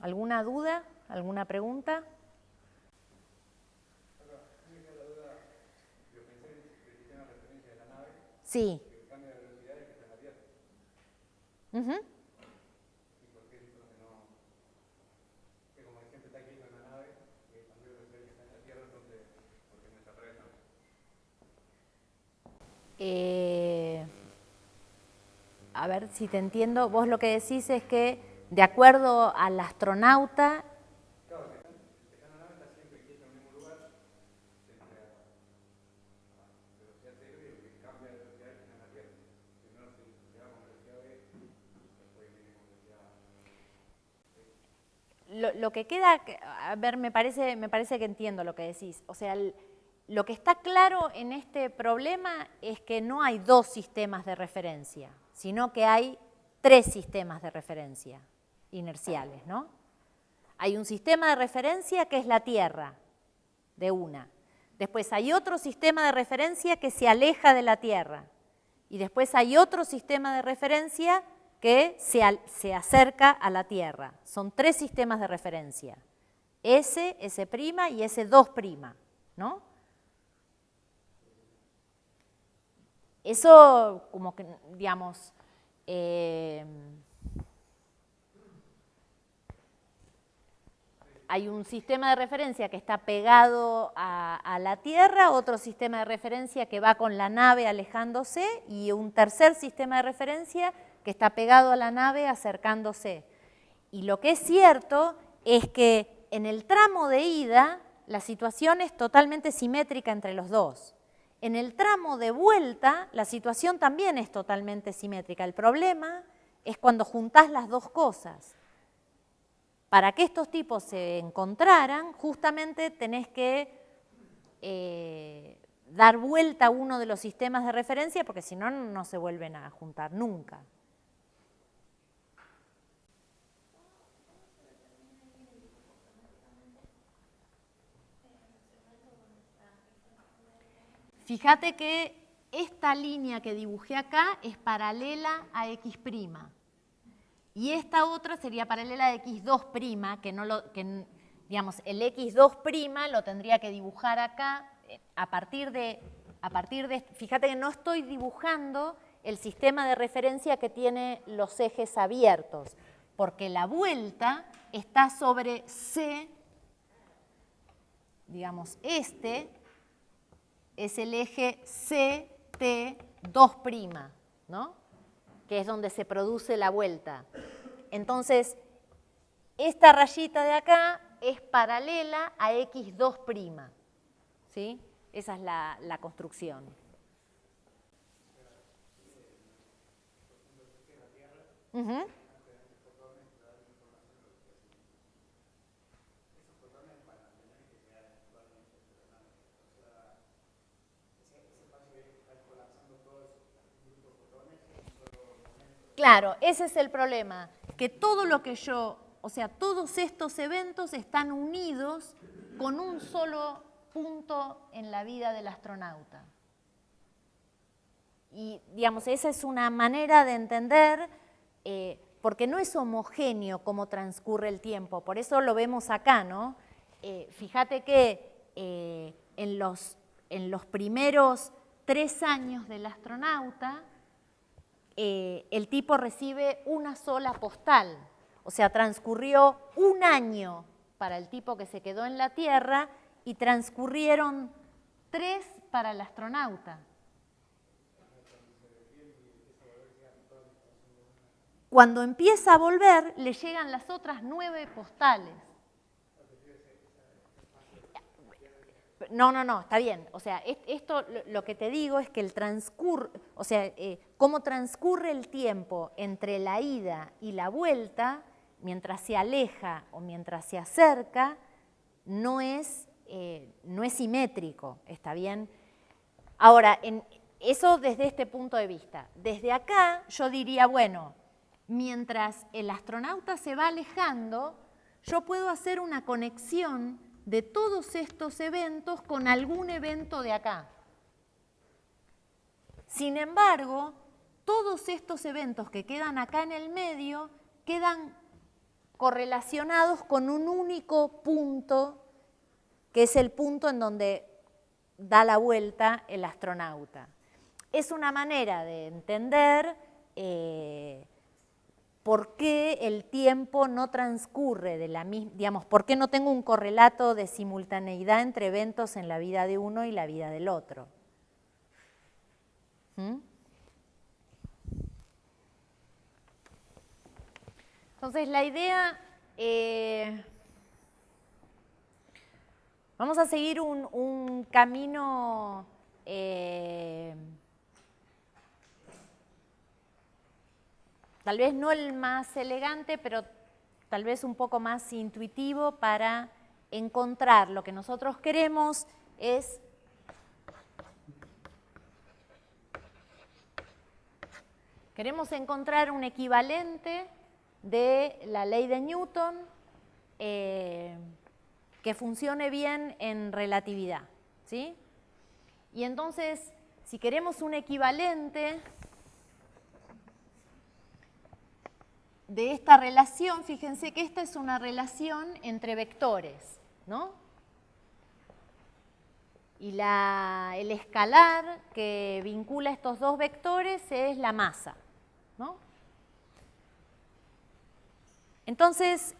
¿Alguna duda? ¿Alguna pregunta? Sí. ¿Y por qué dijo que no? Que como siempre está aquí en la nave, que cambió de velocidad que está en la Tierra, entonces, ¿por qué no está atravesando? A ver si te entiendo. Vos lo que decís es que, de acuerdo al astronauta... Claro, que la nave está siempre quieta en el mismo lugar, siempre a velocidad cero y lo que cambia de velocidad es en la Tierra. Primero se va con velocidad B. Lo que queda, a ver, me parece que entiendo lo que decís. O sea, lo que está claro en este problema es que no hay dos sistemas de referencia, sino que hay tres sistemas de referencia inerciales, ¿no? Hay un sistema de referencia que es la Tierra, de una. Después hay otro sistema de referencia que se aleja de la Tierra. Y después hay otro sistema de referencia que se acerca a la Tierra. Son tres sistemas de referencia. S', S' y S2', ¿no? Eso, como que, digamos, hay un sistema de referencia que está pegado a la Tierra, otro sistema de referencia que va con la nave alejándose y un tercer sistema de referencia que está pegado a la nave acercándose. Y lo que es cierto es que en el tramo de ida la situación es totalmente simétrica entre los dos. En el tramo de vuelta la situación también es totalmente simétrica. El problema es cuando juntás las dos cosas. Para que estos tipos se encontraran, justamente tenés que dar vuelta a uno de los sistemas de referencia, porque si no, no se vuelven a juntar nunca. Fíjate que esta línea que dibujé acá es paralela a X'. Y esta otra sería paralela a X2', digamos, el X2' lo tendría que dibujar acá a partir de, fíjate que no estoy dibujando el sistema de referencia que tiene los ejes abiertos, porque la vuelta está sobre C, digamos, este es el eje CT2', ¿no? Que es donde se produce la vuelta. Entonces, esta rayita de acá es paralela a X2', ¿sí? Esa es la construcción. Uh-huh. Claro, ese es el problema, que todo lo que o sea, todos estos eventos están unidos con un solo punto en la vida del astronauta. Y, digamos, esa es una manera de entender, porque no es homogéneo cómo transcurre el tiempo, por eso lo vemos acá, ¿no? Fíjate que en los primeros 3 años del astronauta, el tipo recibe una sola postal, o sea, transcurrió 1 año para el tipo que se quedó en la Tierra y transcurrieron 3 para el astronauta. Cuando empieza a volver, le llegan las otras 9 postales. No, está bien. O sea, esto lo que te digo es que cómo transcurre el tiempo entre la ida y la vuelta, mientras se aleja o mientras se acerca, no es simétrico, ¿está bien? Ahora, eso desde este punto de vista. Desde acá yo diría, bueno, mientras el astronauta se va alejando, yo puedo hacer una conexión de todos estos eventos con algún evento de acá. Sin embargo, todos estos eventos que quedan acá en el medio quedan correlacionados con un único punto, que es el punto en donde da la vuelta el astronauta. Es una manera de entender por qué el tiempo no transcurre de la misma, digamos, por qué no tengo un correlato de simultaneidad entre eventos en la vida de uno y la vida del otro. Entonces, la idea, vamos a seguir un camino tal vez no el más elegante, pero tal vez un poco más intuitivo para encontrar lo que nosotros queremos es encontrar un equivalente de la ley de Newton que funcione bien en relatividad, ¿sí? Y entonces, si queremos un equivalente de esta relación, fíjense que esta es una relación entre vectores, ¿no? Y el escalar que vincula estos dos vectores es la masa, ¿no? Entonces,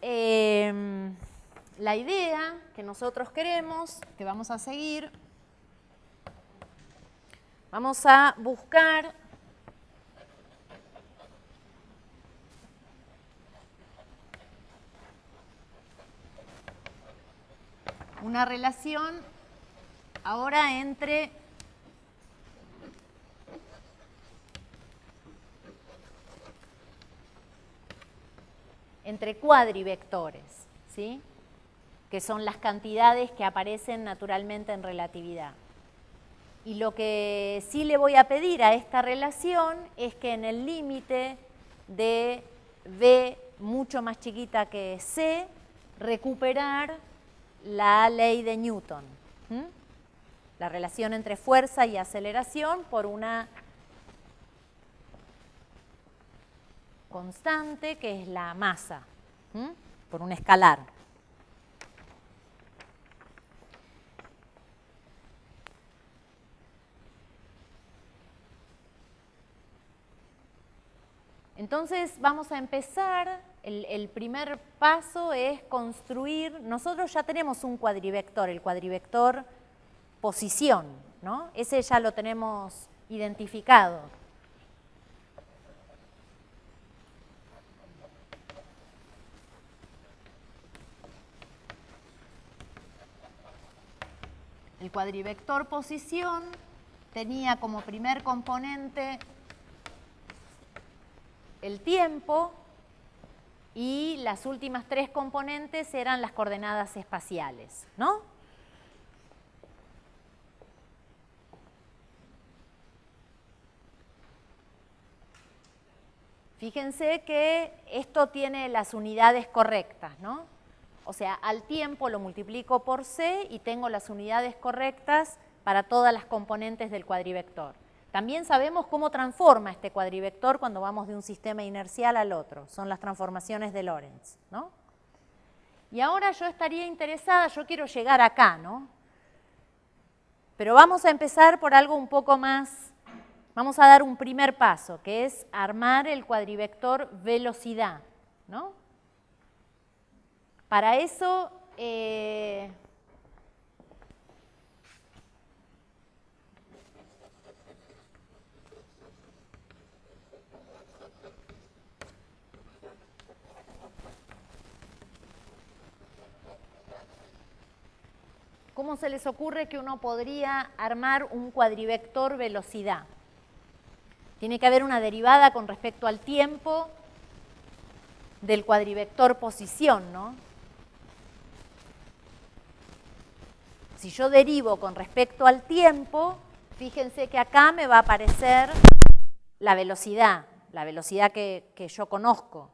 la idea que nosotros queremos, que vamos a seguir, vamos a buscar una relación ahora entre cuadrivectores, ¿sí? Que son las cantidades que aparecen naturalmente en relatividad. Y lo que sí le voy a pedir a esta relación es que en el límite de V mucho más chiquita que C, recuperar la ley de Newton. La relación entre fuerza y aceleración por una constante que es la masa, por un escalar. Entonces vamos a empezar, el primer paso es construir, nosotros ya tenemos un cuadrivector, el cuadrivector posición, ¿no? Ese ya lo tenemos identificado. El cuadrivector posición tenía como primer componente el tiempo y las últimas tres componentes eran las coordenadas espaciales, ¿no? Fíjense que esto tiene las unidades correctas, ¿no? O sea, al tiempo lo multiplico por c y tengo las unidades correctas para todas las componentes del cuadrivector. También sabemos cómo transforma este cuadrivector cuando vamos de un sistema inercial al otro. Son las transformaciones de Lorentz, ¿no? Y ahora yo estaría interesada, yo quiero llegar acá, ¿no? Pero vamos a empezar por algo un poco más, vamos a dar un primer paso, que es armar el cuadrivector velocidad, ¿no? Para eso, ¿cómo se les ocurre que uno podría armar un cuadrivector velocidad? Tiene que haber una derivada con respecto al tiempo del cuadrivector posición, ¿no? Si yo derivo con respecto al tiempo, fíjense que acá me va a aparecer la velocidad que yo conozco.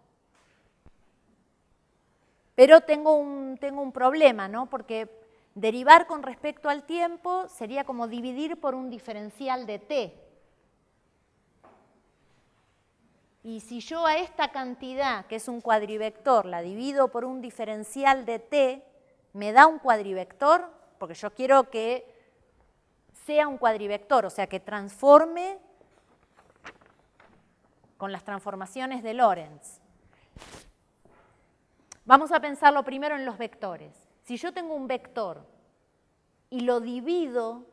Pero tengo un problema, ¿no? Porque derivar con respecto al tiempo sería como dividir por un diferencial de t. Y si yo a esta cantidad, que es un cuadrivector, la divido por un diferencial de t, me da un cuadrivector, porque yo quiero que sea un cuadrivector, o sea, que transforme con las transformaciones de Lorentz. Vamos a pensarlo primero en los vectores. Si yo tengo un vector y lo divido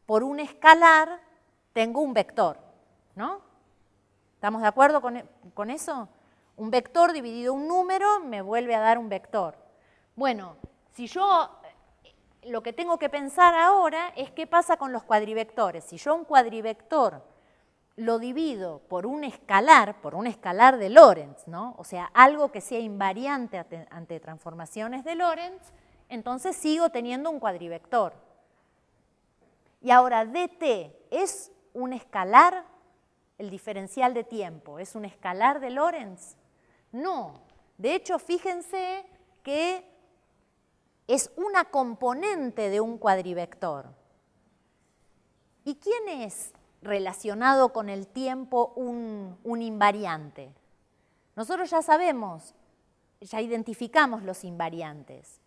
por un escalar, tengo un vector, ¿no? ¿Estamos de acuerdo con eso? Un vector dividido un número me vuelve a dar un vector. Bueno, si yo lo que tengo que pensar ahora es qué pasa con los cuadrivectores. Si yo un cuadrivector lo divido por un escalar de Lorentz, ¿no? O sea, algo que sea invariante ante transformaciones de Lorentz, entonces sigo teniendo un cuadrivector. Y ahora, dt es un escalar, el diferencial de tiempo, ¿es un escalar de Lorentz? No. De hecho, fíjense que es una componente de un cuadrivector. ¿Y quién es relacionado con el tiempo un invariante? Nosotros ya sabemos, ya identificamos los invariantes.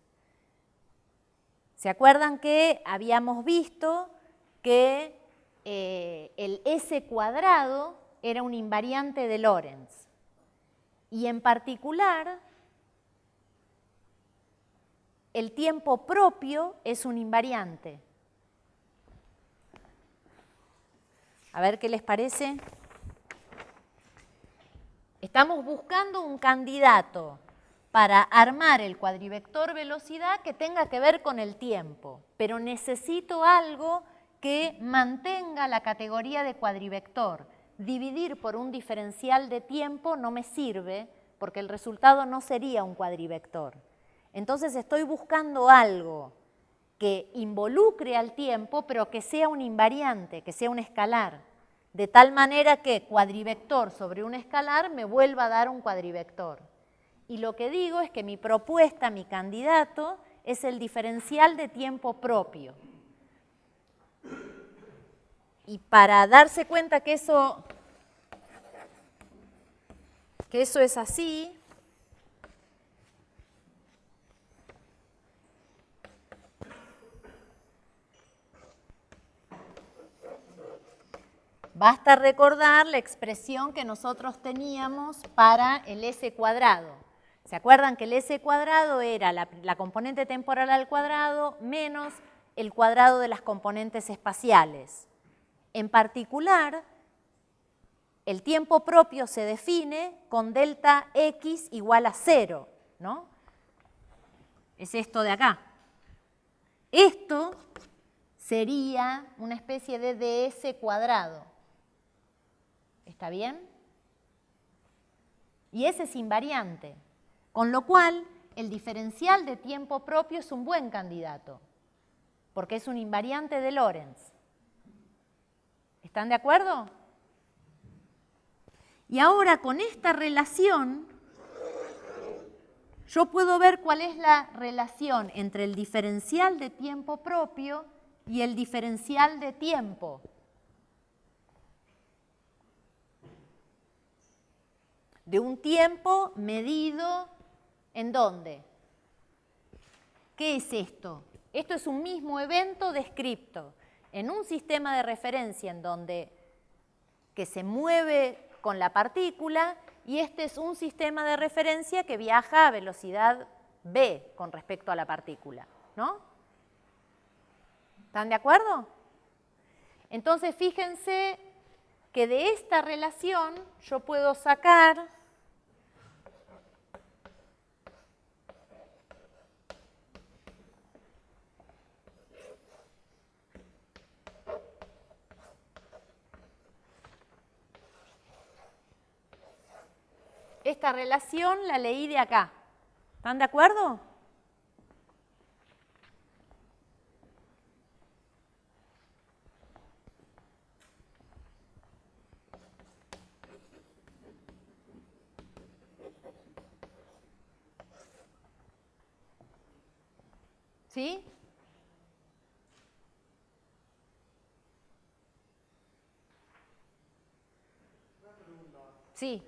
¿Se acuerdan que habíamos visto que el S cuadrado era un invariante de Lorentz? Y en particular, el tiempo propio es un invariante. A ver qué les parece. Estamos buscando un candidato para armar el cuadrivector velocidad que tenga que ver con el tiempo, pero necesito algo que mantenga la categoría de cuadrivector. Dividir por un diferencial de tiempo no me sirve porque el resultado no sería un cuadrivector. Entonces estoy buscando algo que involucre al tiempo, pero que sea un invariante, que sea un escalar, de tal manera que cuadrivector sobre un escalar me vuelva a dar un cuadrivector. Y lo que digo es que mi propuesta, mi candidato, es el diferencial de tiempo propio. Y para darse cuenta que eso es así, basta recordar la expresión que nosotros teníamos para el S cuadrado. ¿Se acuerdan que el S cuadrado era la componente temporal al cuadrado menos el cuadrado de las componentes espaciales? En particular, el tiempo propio se define con delta x igual a 0, ¿no? Es esto de acá. Esto sería una especie de ds cuadrado. ¿Está bien? Y ese es invariante, con lo cual el diferencial de tiempo propio es un buen candidato, porque es un invariante de Lorentz. ¿Están de acuerdo? Y ahora con esta relación, yo puedo ver cuál es la relación entre el diferencial de tiempo propio y el diferencial de tiempo. De un tiempo medido ¿en dónde? ¿Qué es esto? Esto es un mismo evento descripto en un sistema de referencia en donde que se mueve con la partícula y este es un sistema de referencia que viaja a velocidad v con respecto a la partícula, ¿no? ¿Están de acuerdo? Entonces fíjense que de esta relación yo puedo sacar esta relación, la leí de acá. ¿Están de acuerdo? ¿Sí? Sí.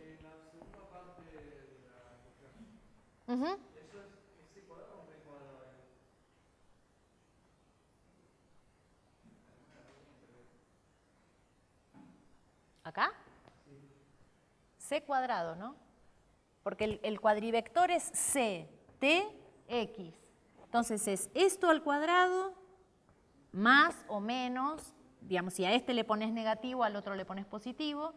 Uh-huh. ¿Acá? C cuadrado, ¿no? Porque el cuadrivector es C, T, X. Entonces es esto al cuadrado más o menos, digamos, si a este le pones negativo, al otro le pones positivo.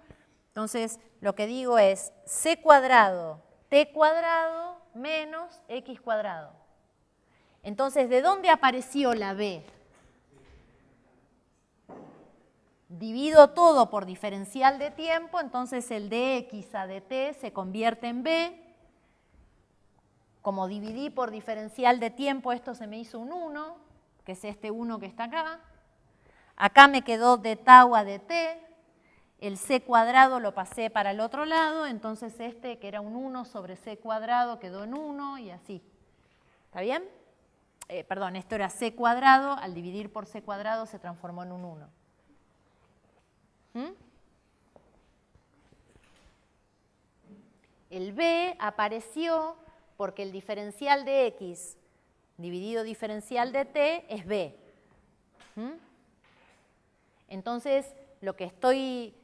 Entonces lo que digo es C cuadrado, T cuadrado menos X cuadrado. Entonces, ¿de dónde apareció la B? Divido todo por diferencial de tiempo, entonces el dx a dt se convierte en b. Como dividí por diferencial de tiempo, esto se me hizo un 1, que es este 1 que está acá. Acá me quedó de tau a dt. El c cuadrado lo pasé para el otro lado, entonces este que era un 1 sobre c cuadrado quedó en 1 y así. ¿Está bien? Perdón, esto era c cuadrado, al dividir por c cuadrado se transformó en un 1. El b apareció porque el diferencial de x dividido diferencial de t es b. Entonces, lo que estoy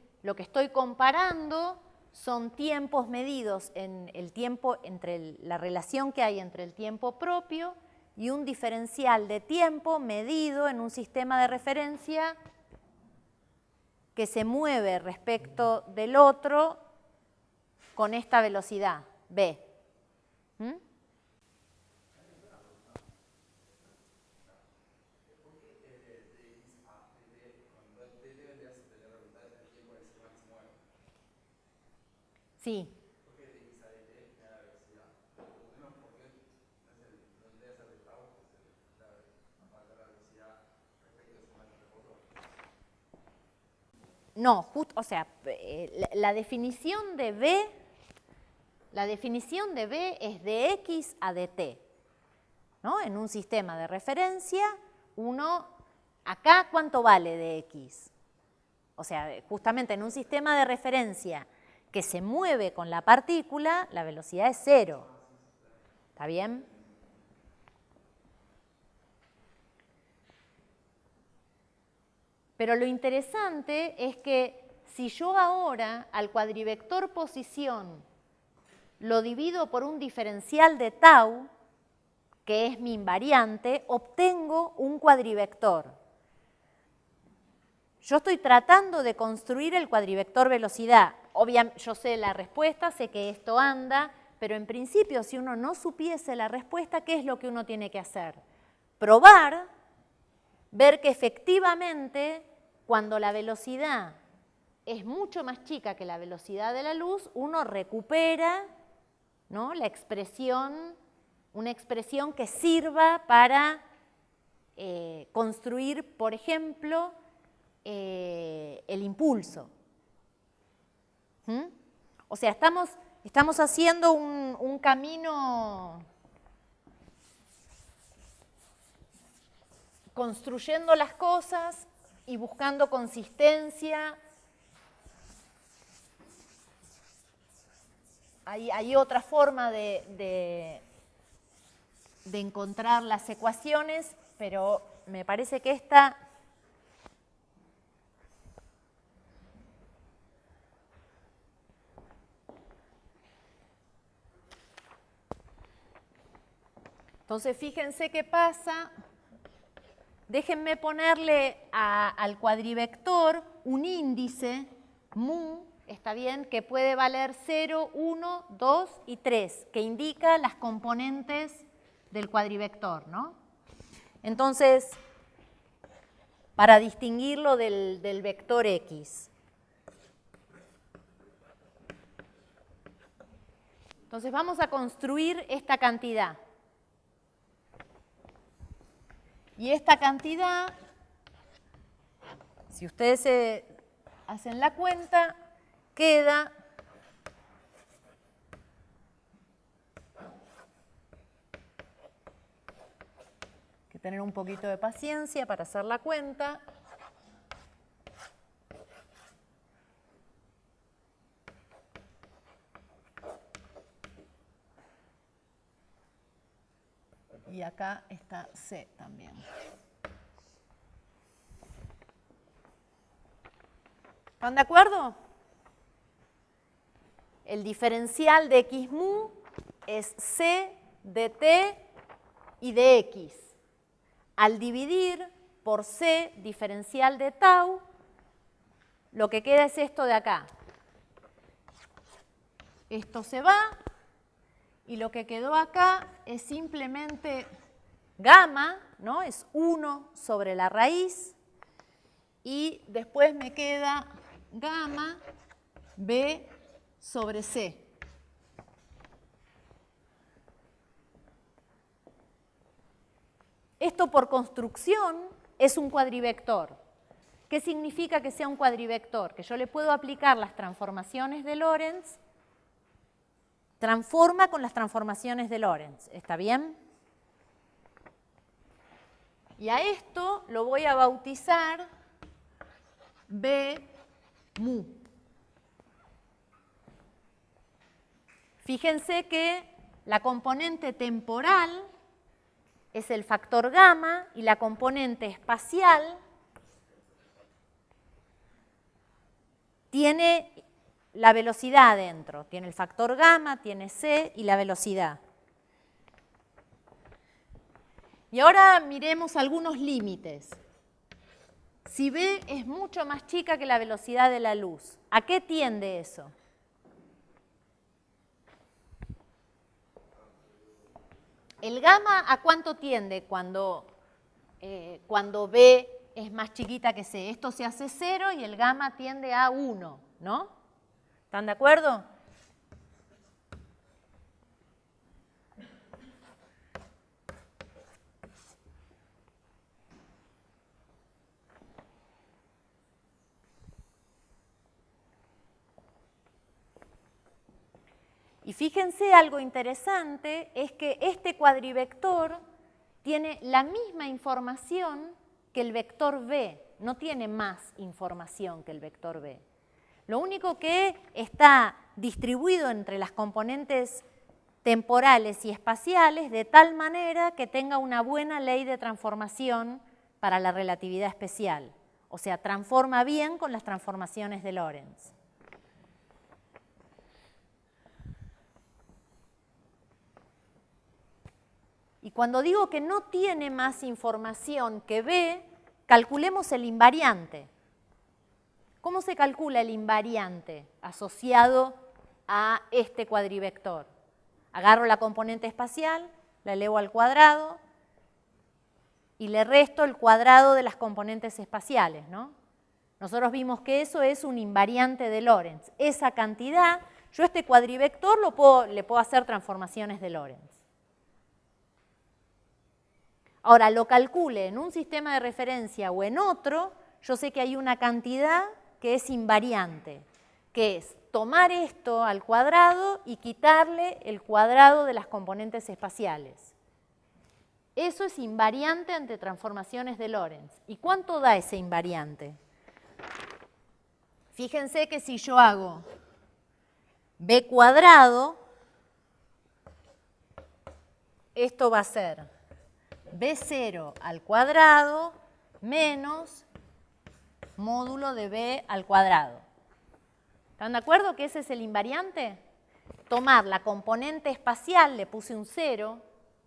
comparando son tiempos medidos en el tiempo, entre la relación que hay entre el tiempo propio y un diferencial de tiempo medido en un sistema de referencia que se mueve respecto del otro con esta velocidad, v. Sí. No, o sea, la definición de B, es de X a de T, ¿no? En un sistema de referencia, acá ¿cuánto vale de X? O sea, justamente en un sistema de referencia que se mueve con la partícula, la velocidad es 0. ¿Está bien? Pero lo interesante es que si yo ahora al cuadrivector posición lo divido por un diferencial de tau, que es mi invariante, obtengo un cuadrivector. Yo estoy tratando de construir el cuadrivector velocidad. Obviamente, yo sé la respuesta, sé que esto anda, pero en principio, si uno no supiese la respuesta, ¿qué es lo que uno tiene que hacer? Probar, ver que efectivamente, cuando la velocidad es mucho más chica que la velocidad de la luz, uno recupera, ¿no?, la expresión, una expresión que sirva para construir, por ejemplo, el impulso. O sea, estamos haciendo un camino, construyendo las cosas y buscando consistencia. Hay otra forma de encontrar las ecuaciones, pero me parece que esta entonces fíjense qué pasa. Déjenme ponerle al cuadrivector un índice, mu, está bien, que puede valer 0, 1, 2 y 3, que indica las componentes del cuadrivector, ¿no? Entonces, para distinguirlo del vector X. Entonces vamos a construir esta cantidad. Y esta cantidad, si ustedes se hacen la cuenta, queda hay que tener un poquito de paciencia para hacer la cuenta. Y acá está C también. ¿Están de acuerdo? El diferencial de x mu es C de t y de x. Al dividir por C diferencial de tau, lo que queda es esto de acá. Esto se va. Y lo que quedó acá es simplemente gamma, ¿no? Es 1 sobre la raíz. Y después me queda gamma B sobre C. Esto por construcción es un cuadrivector. ¿Qué significa que sea un cuadrivector? Que yo le puedo aplicar las transformaciones de Lorentz. Transforma con las transformaciones de Lorentz, ¿está bien? Y a esto lo voy a bautizar B mu. Fíjense que la componente temporal es el factor gamma y la componente espacial tiene la velocidad adentro, tiene el factor gamma, tiene C y la velocidad. Y ahora miremos algunos límites. Si B es mucho más chica que la velocidad de la luz, ¿a qué tiende eso? ¿El gamma a cuánto tiende cuando B es más chiquita que C? Esto se hace 0 y el gamma tiende a 1, ¿no? ¿Están de acuerdo? Y fíjense, algo interesante es que este cuadrivector tiene la misma información que el vector B, no tiene más información que el vector B. Lo único que está distribuido entre las componentes temporales y espaciales de tal manera que tenga una buena ley de transformación para la relatividad especial. O sea, transforma bien con las transformaciones de Lorentz. Y cuando digo que no tiene más información que B, calculemos el invariante. ¿Cómo se calcula el invariante asociado a este cuadrivector? Agarro la componente espacial, la elevo al cuadrado y le resto el cuadrado de las componentes espaciales, ¿no? Nosotros vimos que eso es un invariante de Lorentz. Esa cantidad, yo a este cuadrivector le puedo hacer transformaciones de Lorentz. Ahora, lo calcule en un sistema de referencia o en otro, yo sé que hay una cantidad que es invariante, que es tomar esto al cuadrado y quitarle el cuadrado de las componentes espaciales. Eso es invariante ante transformaciones de Lorentz. ¿Y cuánto da ese invariante? Fíjense que si yo hago b cuadrado, esto va a ser b0 al cuadrado menos módulo de b al cuadrado. ¿Están de acuerdo que ese es el invariante? Tomar la componente espacial, le puse un 0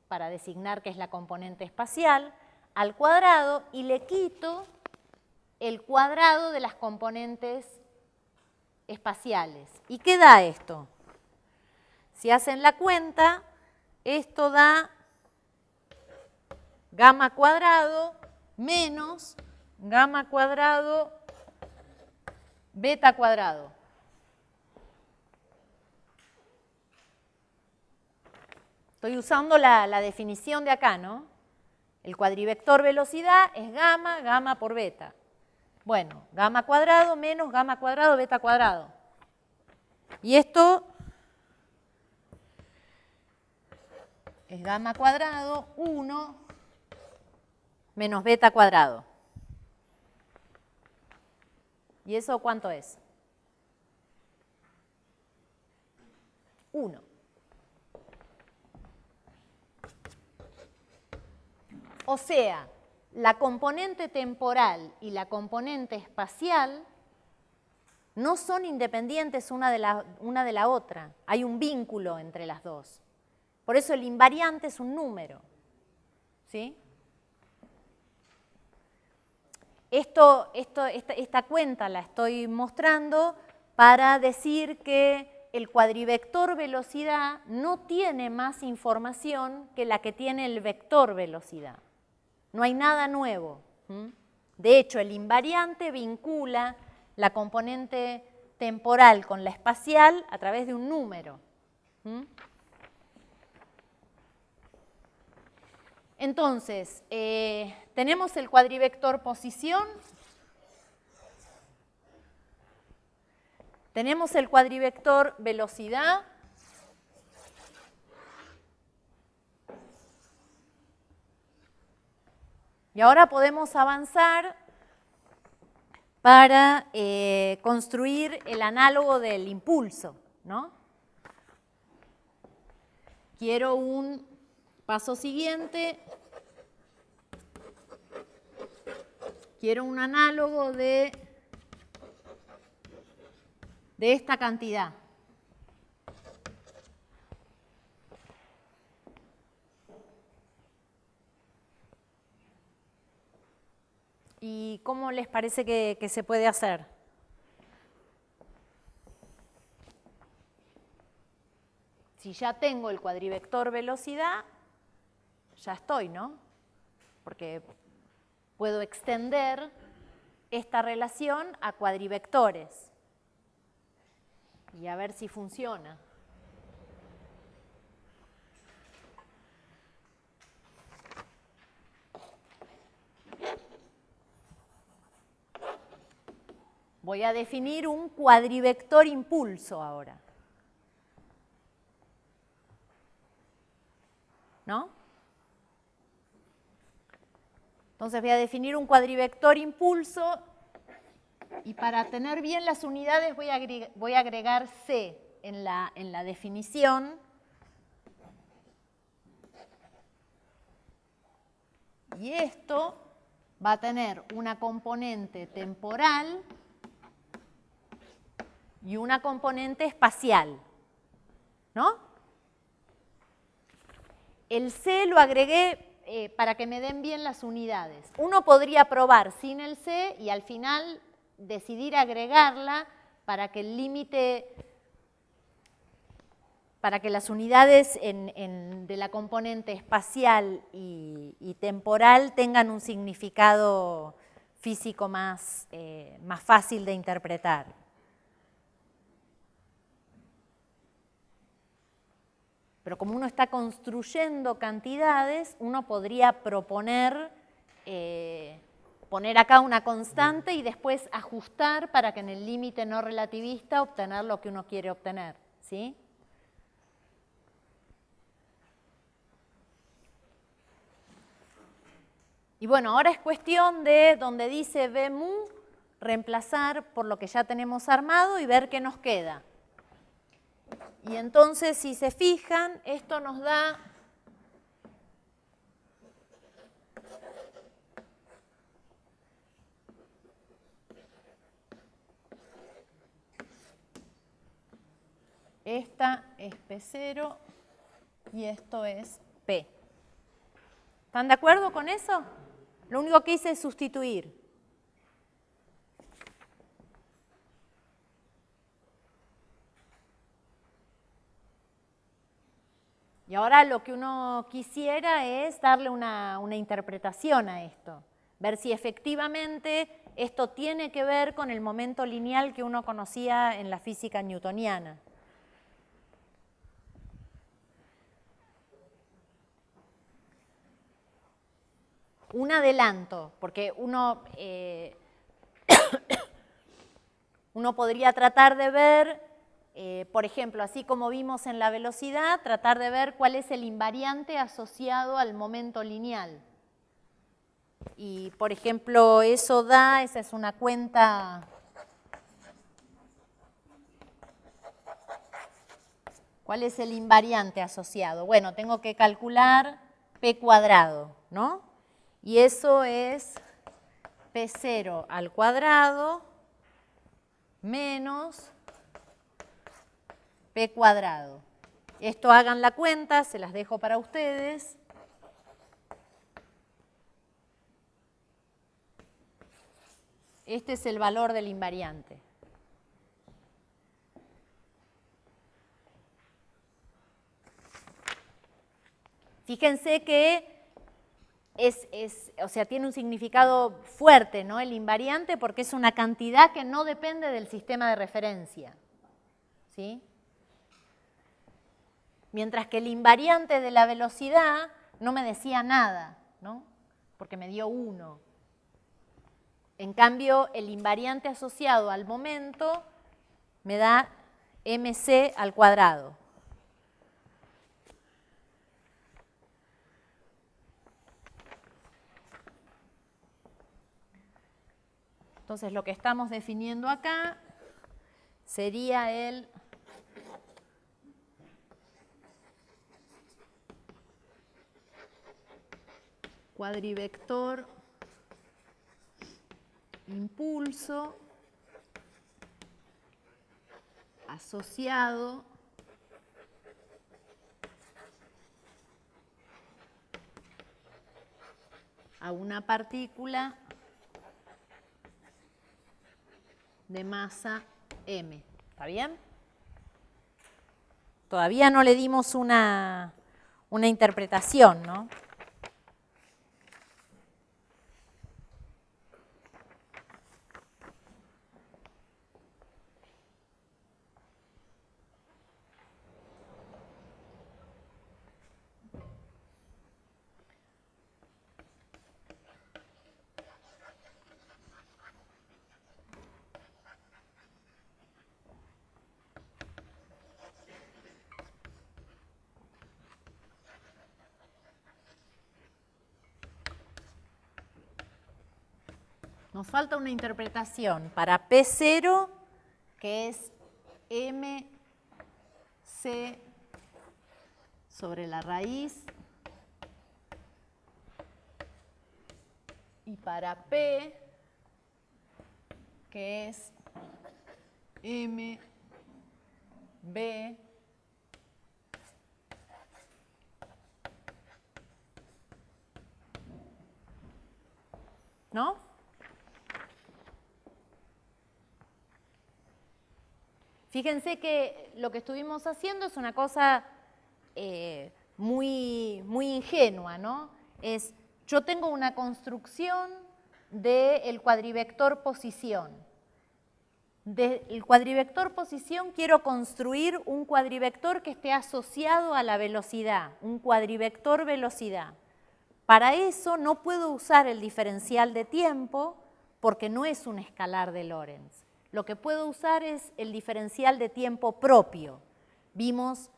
para designar que es la componente espacial, al cuadrado y le quito el cuadrado de las componentes espaciales. ¿Y qué da esto? Si hacen la cuenta, esto da gamma cuadrado menos gamma cuadrado beta cuadrado. Estoy usando la definición de acá, ¿no? El cuadrivector velocidad es gamma, gamma por beta. Bueno, gamma cuadrado menos gamma cuadrado beta cuadrado. Y esto es gamma cuadrado 1 menos beta cuadrado. ¿Y eso cuánto es? 1. O sea, la componente temporal y la componente espacial no son independientes una de la otra. Hay un vínculo entre las dos. Por eso el invariante es un número. ¿Sí? Esta cuenta la estoy mostrando para decir que el cuadrivector velocidad no tiene más información que la que tiene el vector velocidad. No hay nada nuevo. De hecho, el invariante vincula la componente temporal con la espacial a través de un número. Entonces, tenemos el cuadrivector posición, tenemos el cuadrivector velocidad, y ahora podemos avanzar para construir el análogo del impulso, ¿no? Quiero un paso siguiente, quiero un análogo de esta cantidad. ¿Y cómo les parece que se puede hacer? Si ya tengo el cuadrivector velocidad, ya estoy, ¿no? Porque puedo extender esta relación a cuadrivectores y a ver si funciona. Voy a definir un cuadrivector impulso ahora. Entonces voy a definir un cuadrivector impulso y para tener bien las unidades voy a agregar C en la definición. Y esto va a tener una componente temporal y una componente espacial, ¿no? El C lo agregué para que me den bien las unidades. Uno podría probar sin el C y al final decidir agregarla para que el límite, para que las unidades de la componente espacial y temporal tengan un significado físico más fácil de interpretar. Pero como uno está construyendo cantidades, uno podría proponer, poner acá una constante y después ajustar para que en el límite no relativista obtener lo que uno quiere obtener, ¿sí? Y bueno, ahora es cuestión de, donde dice B mu, reemplazar por lo que ya tenemos armado y ver qué nos queda. Y entonces, si se fijan, esto nos da esta es P0 y esto es P. ¿Están de acuerdo con eso? Lo único que hice es sustituir. Y ahora lo que uno quisiera es darle una interpretación a esto, ver si efectivamente esto tiene que ver con el momento lineal que uno conocía en la física newtoniana. Un adelanto, porque uno podría tratar de ver, por ejemplo, así como vimos en la velocidad, tratar de ver cuál es el invariante asociado al momento lineal. Y, por ejemplo, eso da, esa es una cuenta ¿cuál es el invariante asociado? Bueno, tengo que calcular P cuadrado, ¿no? Y eso es P0 al cuadrado menos P cuadrado. Esto hagan la cuenta, se las dejo para ustedes. Este es el valor del invariante. Fíjense que o sea, tiene un significado fuerte, ¿no? El invariante, porque es una cantidad que no depende del sistema de referencia, ¿sí? Mientras que el invariante de la velocidad no me decía nada, ¿no? Porque me dio 1. En cambio, el invariante asociado al momento me da mc al cuadrado. Entonces, lo que estamos definiendo acá sería el cuadrivector impulso asociado a una partícula de masa m. ¿Está bien? Todavía no le dimos una interpretación, ¿no? Nos falta una interpretación para P0, que es mc sobre la raíz, y para P, que es mb ¿no? Fíjense que lo que estuvimos haciendo es una cosa muy ingenua, ¿no? Yo tengo una construcción del cuadrivector posición. Del cuadrivector posición quiero construir un cuadrivector que esté asociado a la velocidad, un cuadrivector velocidad. Para eso no puedo usar el diferencial de tiempo porque no es un escalar de Lorentz. Lo que puedo usar es el diferencial de tiempo propio. Vimos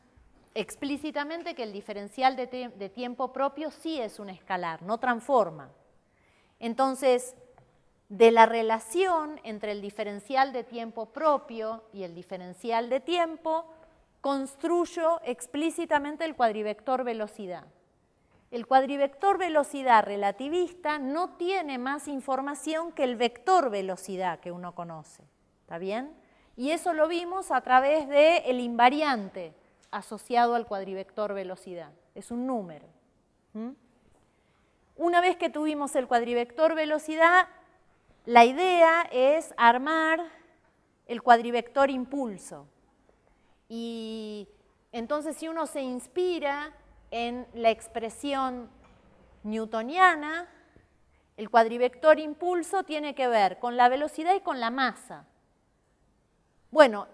explícitamente que el diferencial de tiempo propio sí es un escalar, no transforma. Entonces, de la relación entre el diferencial de tiempo propio y el diferencial de tiempo, construyo explícitamente el cuadrivector velocidad. El cuadrivector velocidad relativista no tiene más información que el vector velocidad que uno conoce. ¿Está bien? Y eso lo vimos a través del invariante asociado al cuadrivector velocidad. Es un número. Una vez que tuvimos el cuadrivector velocidad, la idea es armar el cuadrivector impulso. Y entonces si uno se inspira en la expresión newtoniana, el cuadrivector impulso tiene que ver con la velocidad y con la masa. Bueno,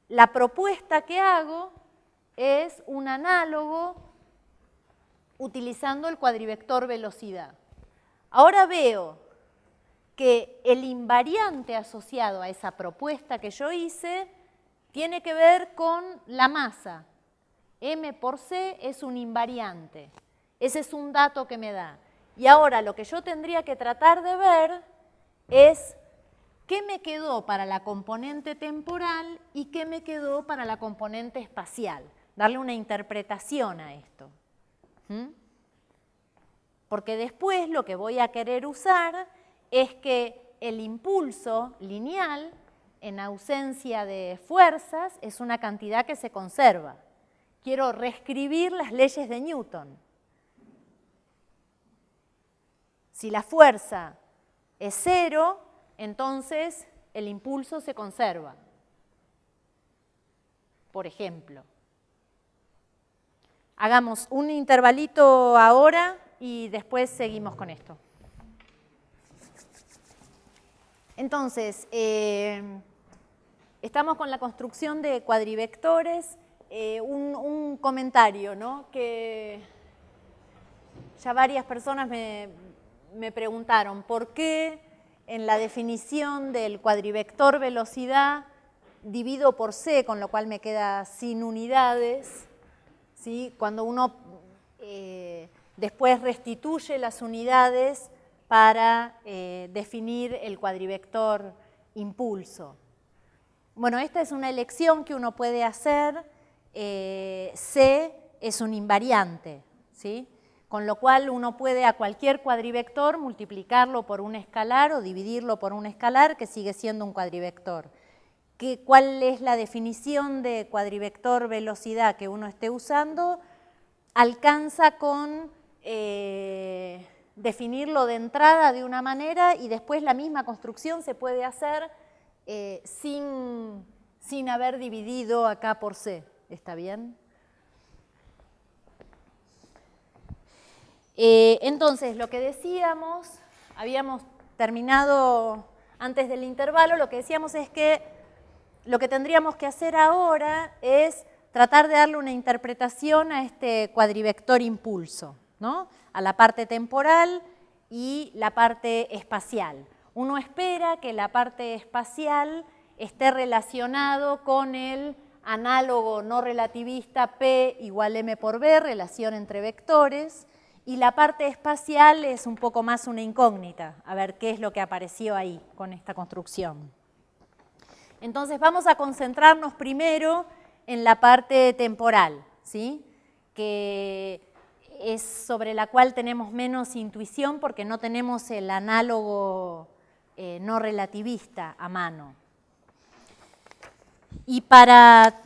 la propuesta que hago es un análogo utilizando el cuadrivector velocidad. Ahora veo que el invariante asociado a esa propuesta que yo hice tiene que ver con la masa. M por C es un invariante. Ese es un dato que me da. Y ahora lo que yo tendría que tratar de ver es qué me quedó para la componente temporal y qué me quedó para la componente espacial. Darle una interpretación a esto. Porque después lo que voy a querer usar es que el impulso lineal, en ausencia de fuerzas, es una cantidad que se conserva. Quiero reescribir las leyes de Newton. Si la fuerza es 0, entonces el impulso se conserva. Por ejemplo. Hagamos un intervalito ahora y después seguimos con esto. Entonces, estamos con la construcción de cuadrivectores. Un comentario, ¿no? Que ya varias personas me preguntaron por qué en la definición del cuadrivector velocidad divido por C, con lo cual me queda sin unidades, ¿sí? Cuando uno después restituye las unidades para definir el cuadrivector impulso. Bueno, esta es una elección que uno puede hacer. C es un invariante, ¿sí? Con lo cual uno puede a cualquier cuadrivector multiplicarlo por un escalar o dividirlo por un escalar que sigue siendo un cuadrivector. ¿Cuál es la definición de cuadrivector velocidad que uno esté usando? Alcanza con definirlo de entrada de una manera y después la misma construcción se puede hacer sin haber dividido acá por C. ¿Está bien? Entonces, lo que decíamos, habíamos terminado antes del intervalo, lo que decíamos es que lo que tendríamos que hacer ahora es tratar de darle una interpretación a este cuadrivector impulso, ¿no? A la parte temporal y la parte espacial. Uno espera que la parte espacial esté relacionado con el análogo no relativista P igual M por B, relación entre vectores, Y la parte espacial es un poco más una incógnita, a ver qué es lo que apareció ahí con esta construcción. Entonces vamos a concentrarnos primero en la parte temporal, ¿sí? Que es sobre la cual tenemos menos intuición porque no tenemos el análogo no relativista a mano. Y para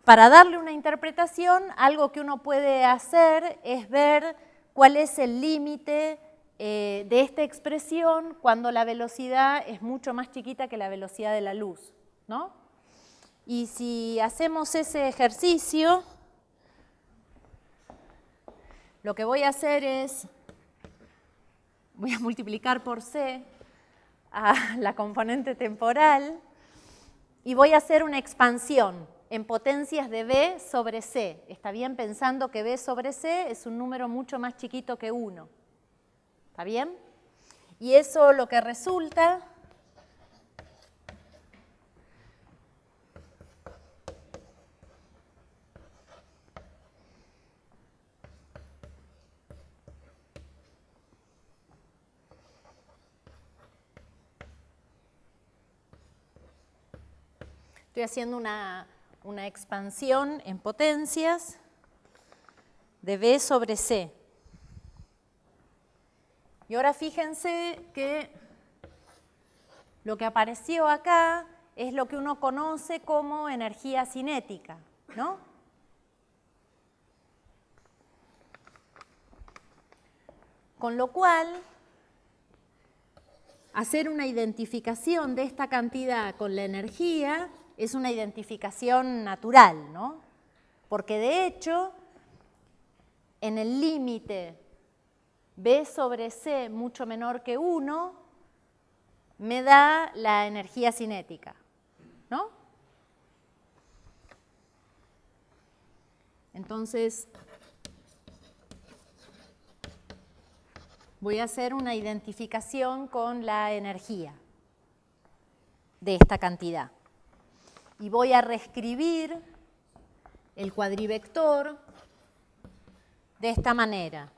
darle una interpretación, algo que uno puede hacer es ver cuál es el límite de esta expresión cuando la velocidad es mucho más chiquita que la velocidad de la luz, ¿no? Y si hacemos ese ejercicio, lo que voy a hacer es, voy a multiplicar por c a la componente temporal y voy a hacer una expansión en potencias de b sobre c. Está bien pensando que b sobre c es un número mucho más chiquito que 1. ¿Está bien? Y eso lo que resulta estoy haciendo una expansión en potencias de b sobre c. Y ahora fíjense que lo que apareció acá es lo que uno conoce como energía cinética, ¿no? Con lo cual, hacer una identificación de esta cantidad con la energía es una identificación natural, ¿no? Porque de hecho, en el límite b sobre c mucho menor que 1, me da la energía cinética, ¿no? Entonces, voy a hacer una identificación con la energía de esta cantidad. Y voy a reescribir el cuadrivector de esta manera.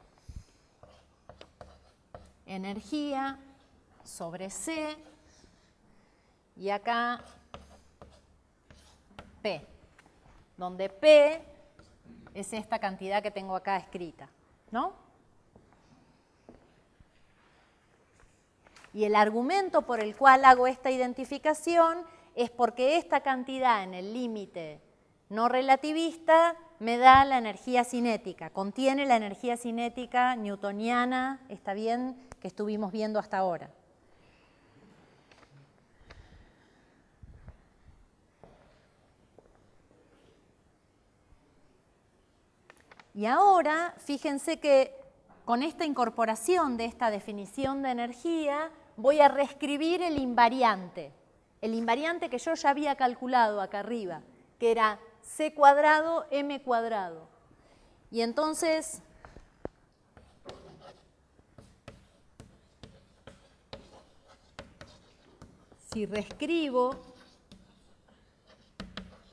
Energía sobre C y acá P, donde P es esta cantidad que tengo acá escrita, ¿no? Y el argumento por el cual hago esta identificación es porque esta cantidad en el límite no relativista me da la energía cinética, contiene la energía cinética newtoniana, ¿está bien?, que estuvimos viendo hasta ahora. Y ahora, fíjense que con esta incorporación de esta definición de energía, voy a reescribir el invariante que yo ya había calculado acá arriba, que era c cuadrado m cuadrado. Y entonces, si reescribo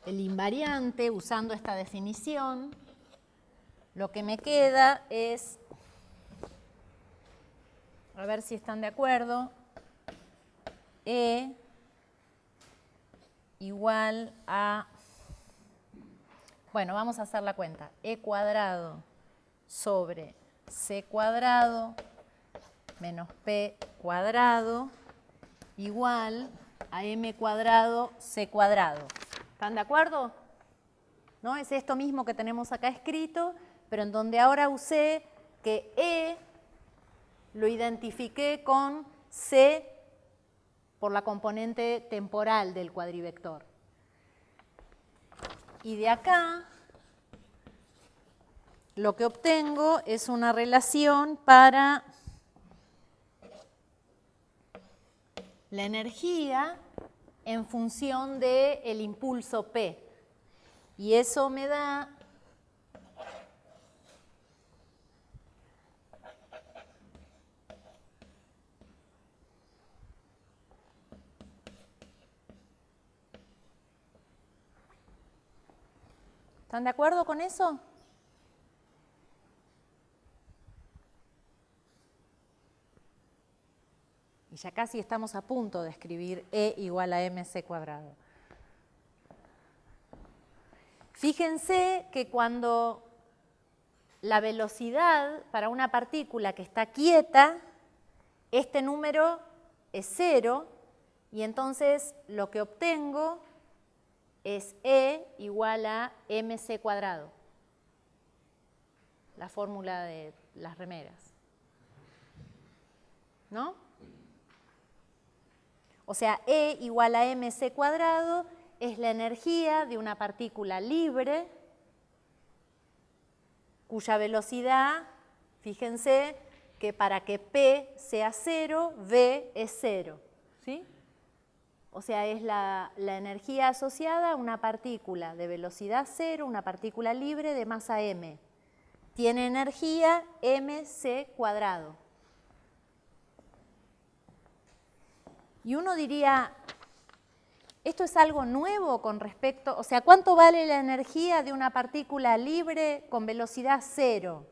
el invariante usando esta definición, lo que me queda es, a ver si están de acuerdo, E igual a, bueno, vamos a hacer la cuenta, E cuadrado sobre C cuadrado menos P cuadrado igual a M cuadrado C cuadrado. ¿Están de acuerdo? ¿No? Es esto mismo que tenemos acá escrito, pero en donde ahora usé que E lo identifiqué con C por la componente temporal del cuadrivector. Y de acá lo que obtengo es una relación para la energía en función del impulso P. Y eso me da ¿están de acuerdo con eso? Y ya casi estamos a punto de escribir E igual a mc cuadrado. Fíjense que cuando la velocidad para una partícula que está quieta, este número es 0, y entonces lo que obtengo es E igual a mc cuadrado, la fórmula de las remeras, ¿no? O sea, E igual a mc cuadrado es la energía de una partícula libre cuya velocidad, fíjense que para que P sea 0, V es 0, ¿sí? O sea, es la energía asociada a una partícula de velocidad 0, una partícula libre de masa m. Tiene energía mc cuadrado. Y uno diría, ¿esto es algo nuevo con respecto? O sea, ¿cuánto vale la energía de una partícula libre con velocidad 0?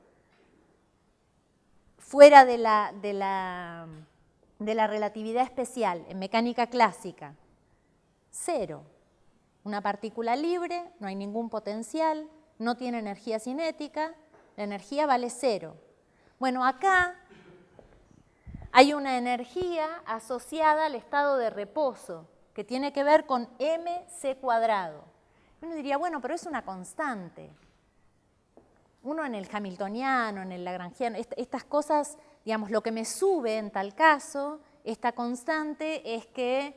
Fuera de la relatividad especial, en mecánica clásica. 0. Una partícula libre, no hay ningún potencial, no tiene energía cinética, la energía vale 0. Bueno, acá hay una energía asociada al estado de reposo, que tiene que ver con mc cuadrado. Uno diría, bueno, pero es una constante. Uno en el hamiltoniano, en el lagrangiano, estas cosas, digamos, lo que me sube en tal caso, esta constante es que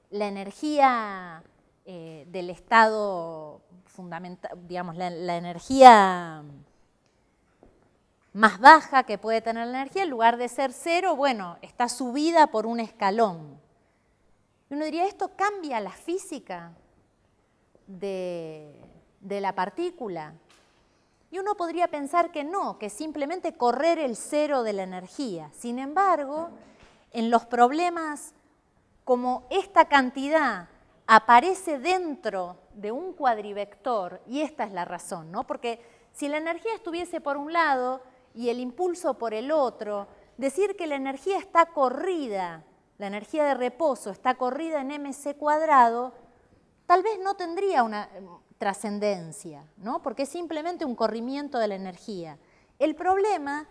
la energía del estado fundamental, digamos, la energía más baja que puede tener la energía, en lugar de ser 0, bueno, está subida por un escalón. Y uno diría, ¿esto cambia la física de la partícula? Y uno podría pensar que no, que simplemente correr el 0 de la energía. Sin embargo, en los problemas, como esta cantidad aparece dentro de un cuadrivector, y esta es la razón, ¿no? Porque si la energía estuviese por un lado y el impulso por el otro, decir que la energía está corrida, la energía de reposo está corrida en mc cuadrado, tal vez no tendría una trascendencia, ¿no? Porque es simplemente un corrimiento de la energía. El problema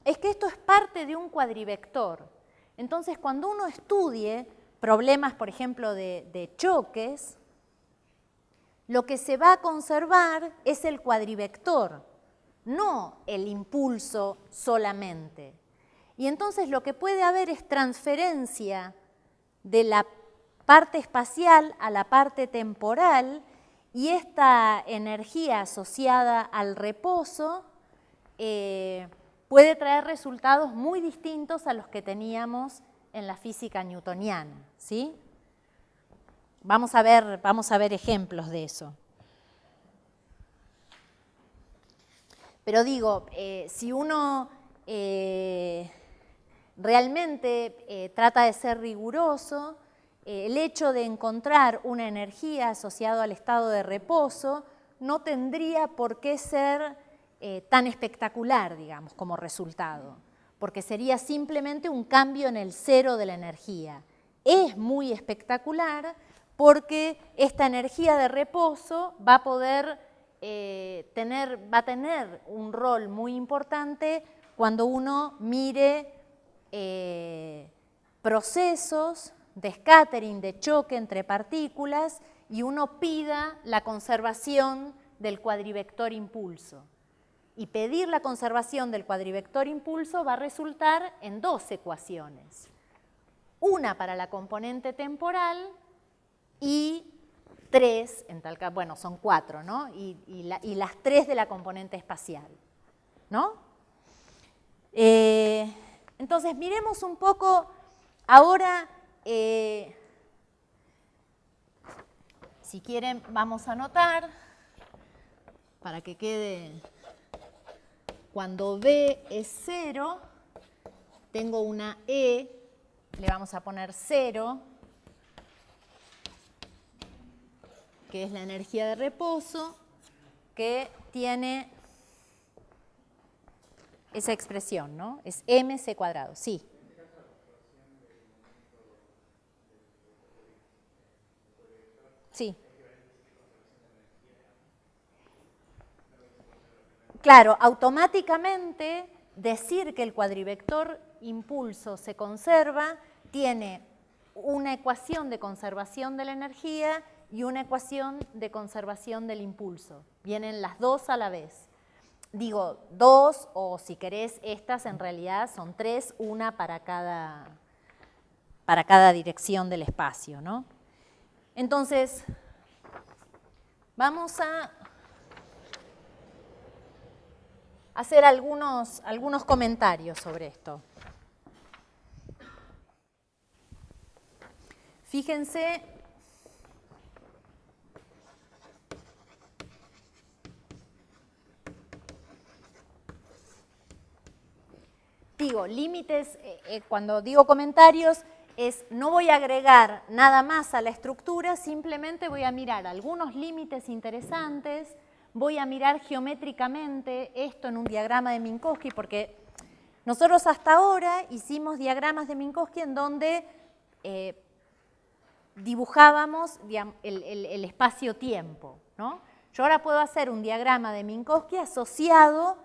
es que esto es parte de un cuadrivector. Entonces, cuando uno estudie problemas, por ejemplo, de choques, lo que se va a conservar es el cuadrivector, no el impulso solamente. Y entonces lo que puede haber es transferencia de la parte espacial a la parte temporal, y esta energía asociada al reposo puede traer resultados muy distintos a los que teníamos en la física newtoniana, ¿sí? Vamos a ver ejemplos de eso. Pero digo, si uno realmente trata de ser riguroso, el hecho de encontrar una energía asociada al estado de reposo no tendría por qué ser tan espectacular, digamos, como resultado, porque sería simplemente un cambio en el 0 de la energía. Es muy espectacular porque esta energía de reposo va a tener un rol muy importante cuando uno mire procesos de scattering, de choque entre partículas, y uno pida la conservación del cuadrivector impulso. Y pedir la conservación del cuadrivector impulso va a resultar en dos ecuaciones. Una para la componente temporal y tres, en tal caso, bueno, son 4, ¿no? Y las 3 de la componente espacial, ¿no? Entonces, miremos un poco ahora. Si quieren, vamos a anotar para que quede, cuando V es 0, tengo una E, le vamos a poner 0, que es la energía de reposo, que tiene esa expresión, ¿no? Es mc cuadrado, sí. Sí. Claro, automáticamente decir que el cuadrivector impulso se conserva tiene una ecuación de conservación de la energía y una ecuación de conservación del impulso. Vienen las dos a la vez. Digo, dos, o si querés, estas en realidad son tres, una para cada dirección del espacio, ¿no? Entonces, vamos a hacer algunos comentarios sobre esto. Fíjense, digo, límites, cuando digo comentarios, no voy a agregar nada más a la estructura, simplemente voy a mirar algunos límites interesantes, voy a mirar geométricamente esto en un diagrama de Minkowski, porque nosotros hasta ahora hicimos diagramas de Minkowski en donde dibujábamos el espacio-tiempo, ¿no? Yo ahora puedo hacer un diagrama de Minkowski asociado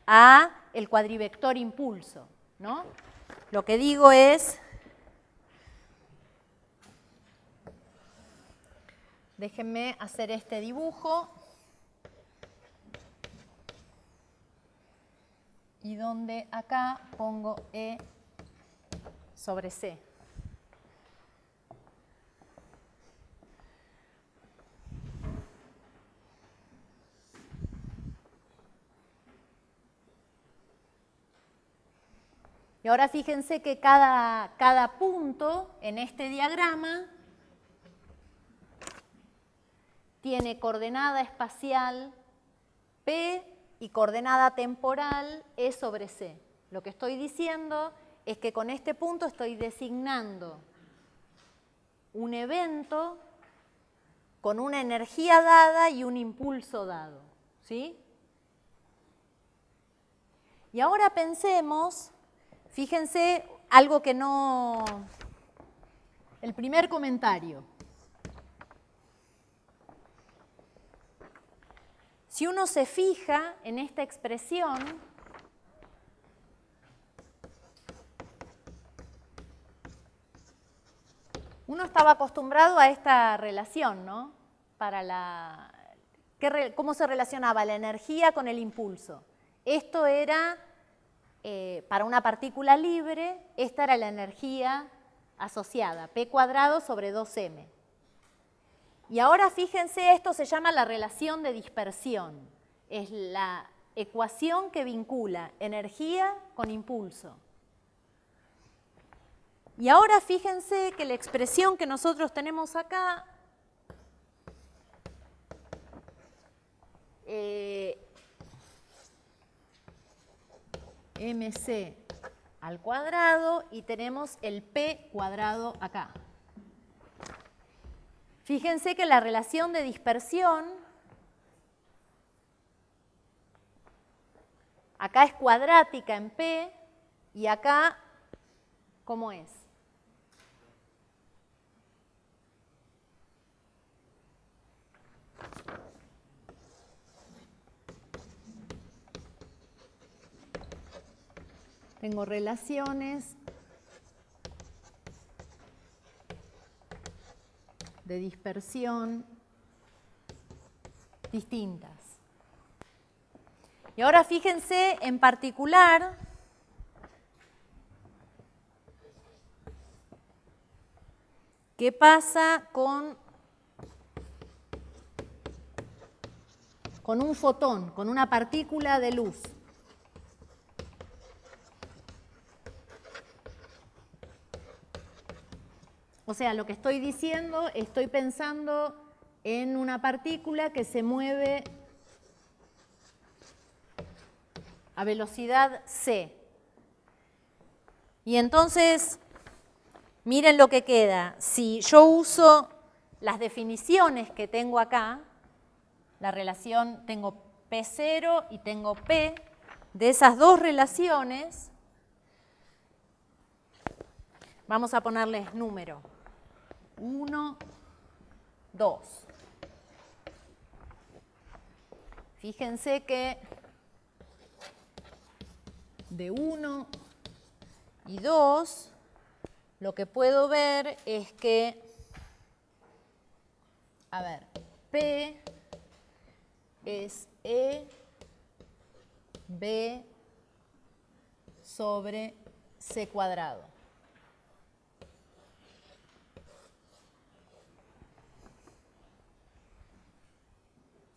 a el cuadrivector impulso, ¿no? Lo que digo es, déjenme hacer este dibujo y donde acá pongo E sobre C. Y ahora fíjense que cada punto en este diagrama tiene coordenada espacial P y coordenada temporal E sobre C. Lo que estoy diciendo es que con este punto estoy designando un evento con una energía dada y un impulso dado, ¿sí? Y ahora pensemos, fíjense, algo que no... El primer comentario. Si uno se fija en esta expresión, uno estaba acostumbrado a esta relación, ¿no? ¿Cómo se relacionaba la energía con el impulso? Esto era, para una partícula libre, esta era la energía asociada, P cuadrado sobre 2m. Y ahora fíjense, esto se llama la relación de dispersión. Es la ecuación que vincula energía con impulso. Y ahora fíjense que la expresión que nosotros tenemos acá mc al cuadrado y tenemos el p cuadrado acá. Fíjense que la relación de dispersión acá es cuadrática en P y acá, ¿cómo es? Tengo relaciones de dispersión distintas. Y ahora fíjense en particular qué pasa con un fotón, con una partícula de luz. O sea, lo que estoy diciendo, estoy pensando en una partícula que se mueve a velocidad c. Y entonces, miren lo que queda. Si yo uso las definiciones que tengo acá, la relación, tengo P0 y tengo P, de esas dos relaciones, vamos a ponerles número. 1, 2. Fíjense que de 1 y 2, lo que puedo ver es que, a ver, P es E B sobre C cuadrado.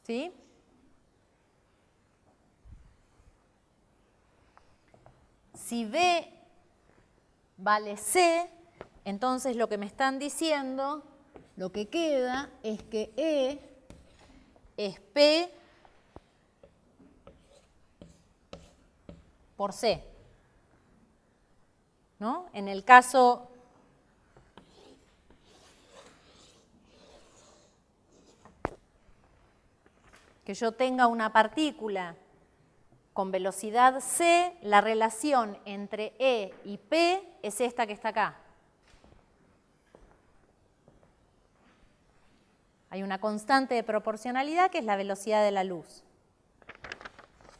¿Sí? Si B vale C, entonces lo que me están diciendo, lo que queda es que E es P por C. ¿No? En el caso que yo tenga una partícula con velocidad c, la relación entre E y P es esta que está acá. Hay una constante de proporcionalidad que es la velocidad de la luz.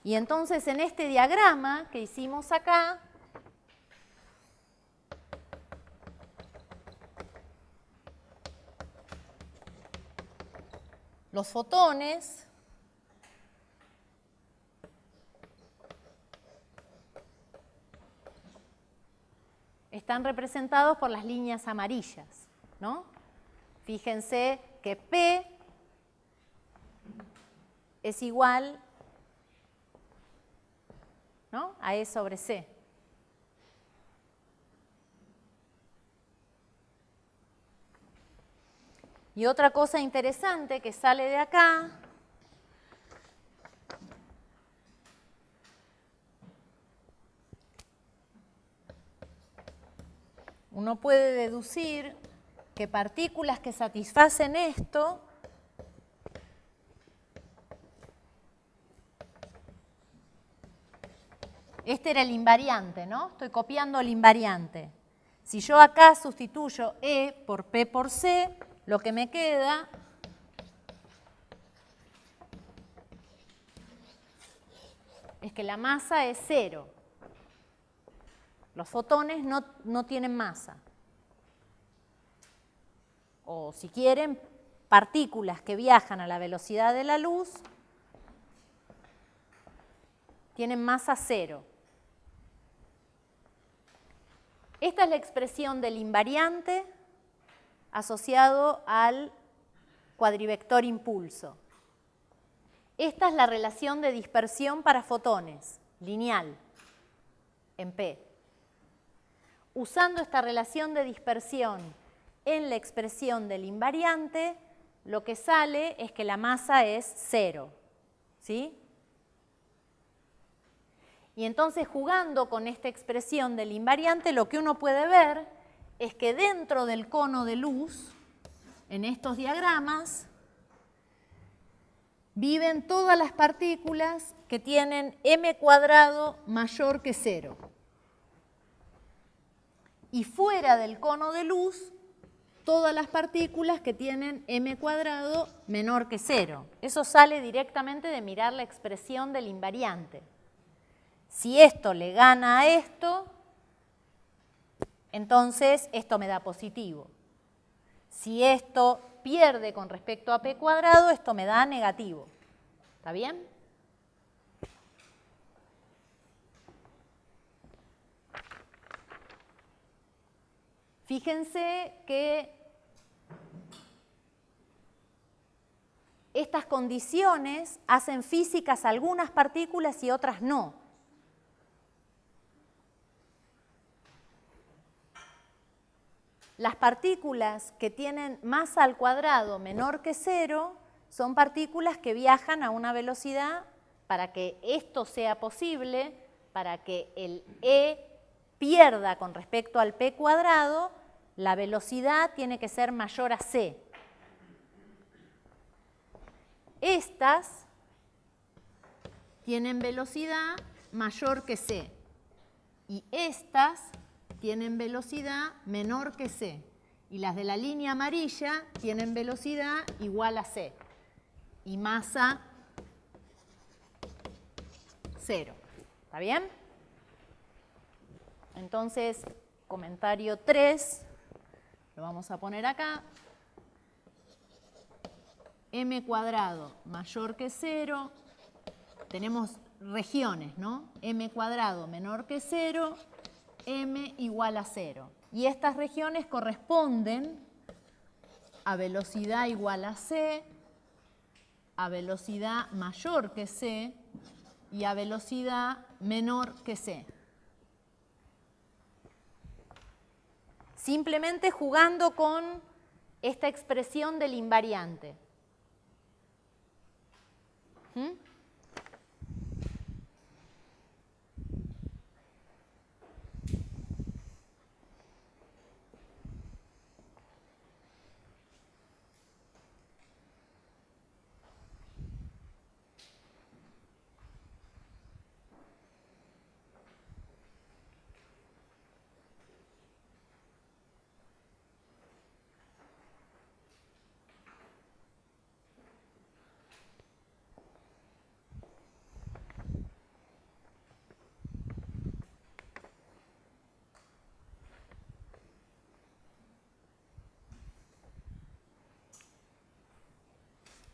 Y entonces en este diagrama que hicimos acá, los fotones están representados por las líneas amarillas, ¿no? Fíjense que P es igual, ¿no?, a E sobre C. Y otra cosa interesante que sale de acá uno puede deducir que partículas que satisfacen esto este era el invariante, ¿no? Estoy copiando el invariante. Si yo acá sustituyo E por P por C, lo que me queda es que la masa es 0. Los fotones no tienen masa. O si quieren, partículas que viajan a la velocidad de la luz tienen masa 0. Esta es la expresión del invariante asociado al cuadrivector impulso. Esta es la relación de dispersión para fotones, lineal, en P. Usando esta relación de dispersión en la expresión del invariante, lo que sale es que la masa es 0, ¿sí? Y entonces, jugando con esta expresión del invariante, lo que uno puede ver es que dentro del cono de luz, en estos diagramas, viven todas las partículas que tienen m cuadrado mayor que 0. Y fuera del cono de luz, todas las partículas que tienen m cuadrado menor que 0. Eso sale directamente de mirar la expresión del invariante. Si esto le gana a esto, entonces esto me da positivo. Si esto pierde con respecto a p cuadrado, esto me da negativo. ¿Está bien? Fíjense que estas condiciones hacen físicas algunas partículas y otras no. Las partículas que tienen masa al cuadrado menor que 0 son partículas que viajan a una velocidad, para que esto sea posible, para que el E pierda con respecto al p cuadrado, la velocidad tiene que ser mayor a c. Estas tienen velocidad mayor que c y estas tienen velocidad menor que c. Y las de la línea amarilla tienen velocidad igual a c y masa 0. ¿Está bien? Entonces, comentario 3, lo vamos a poner acá. M cuadrado mayor que 0. Tenemos regiones, ¿no? M cuadrado menor que 0, M igual a 0. Y estas regiones corresponden a velocidad igual a c, a velocidad mayor que c y a velocidad menor que c. Simplemente jugando con esta expresión del invariante.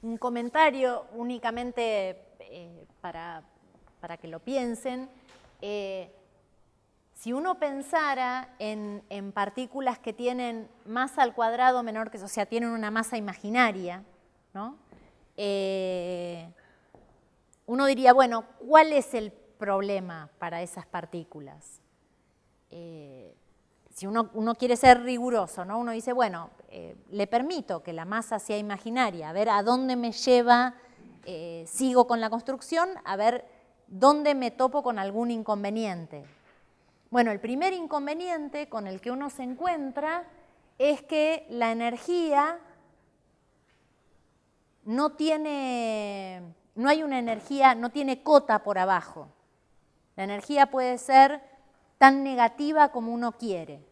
Un comentario únicamente para que lo piensen. Si uno pensara en partículas que tienen masa al cuadrado menor que, o sea, tienen una masa imaginaria, ¿no? Uno diría, bueno, ¿cuál es el problema para esas partículas? Si uno quiere ser riguroso, ¿no? Uno dice, bueno, le permito que la masa sea imaginaria, a ver a dónde me lleva, sigo con la construcción, a ver dónde me topo con algún inconveniente. Bueno, el primer inconveniente con el que uno se encuentra es que la energía no hay una energía, no tiene cota por abajo. La energía puede ser tan negativa como uno quiere.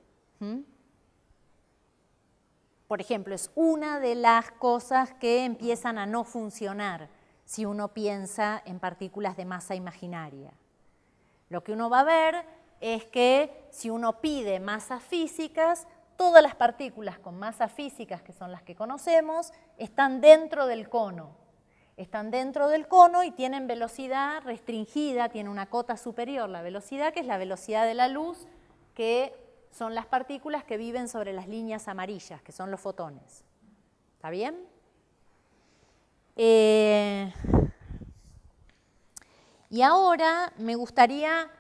Por ejemplo, es una de las cosas que empiezan a no funcionar si uno piensa en partículas de masa imaginaria. Lo que uno va a ver es que si uno pide masas físicas, todas las partículas con masas físicas, que son las que conocemos, están dentro del cono. Están dentro del cono y tienen velocidad restringida, tiene una cota superior la velocidad, que es la velocidad de la luz, que son las partículas que viven sobre las líneas amarillas, que son los fotones. ¿Está bien? Y ahora me gustaría,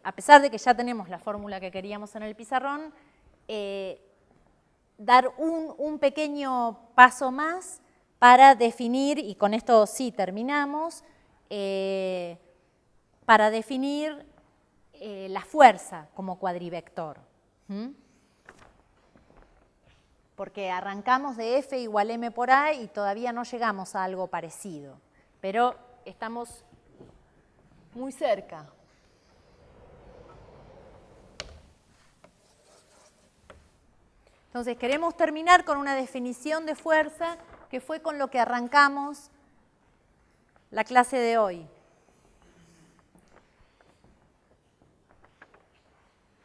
a pesar de que ya tenemos la fórmula que queríamos en el pizarrón, dar un pequeño paso más para definir, y con esto sí terminamos, para definir la fuerza como cuadrivector. Porque arrancamos de F igual M por A y todavía no llegamos a algo parecido, pero estamos muy cerca. Entonces queremos terminar con una definición de fuerza que fue con lo que arrancamos la clase de hoy.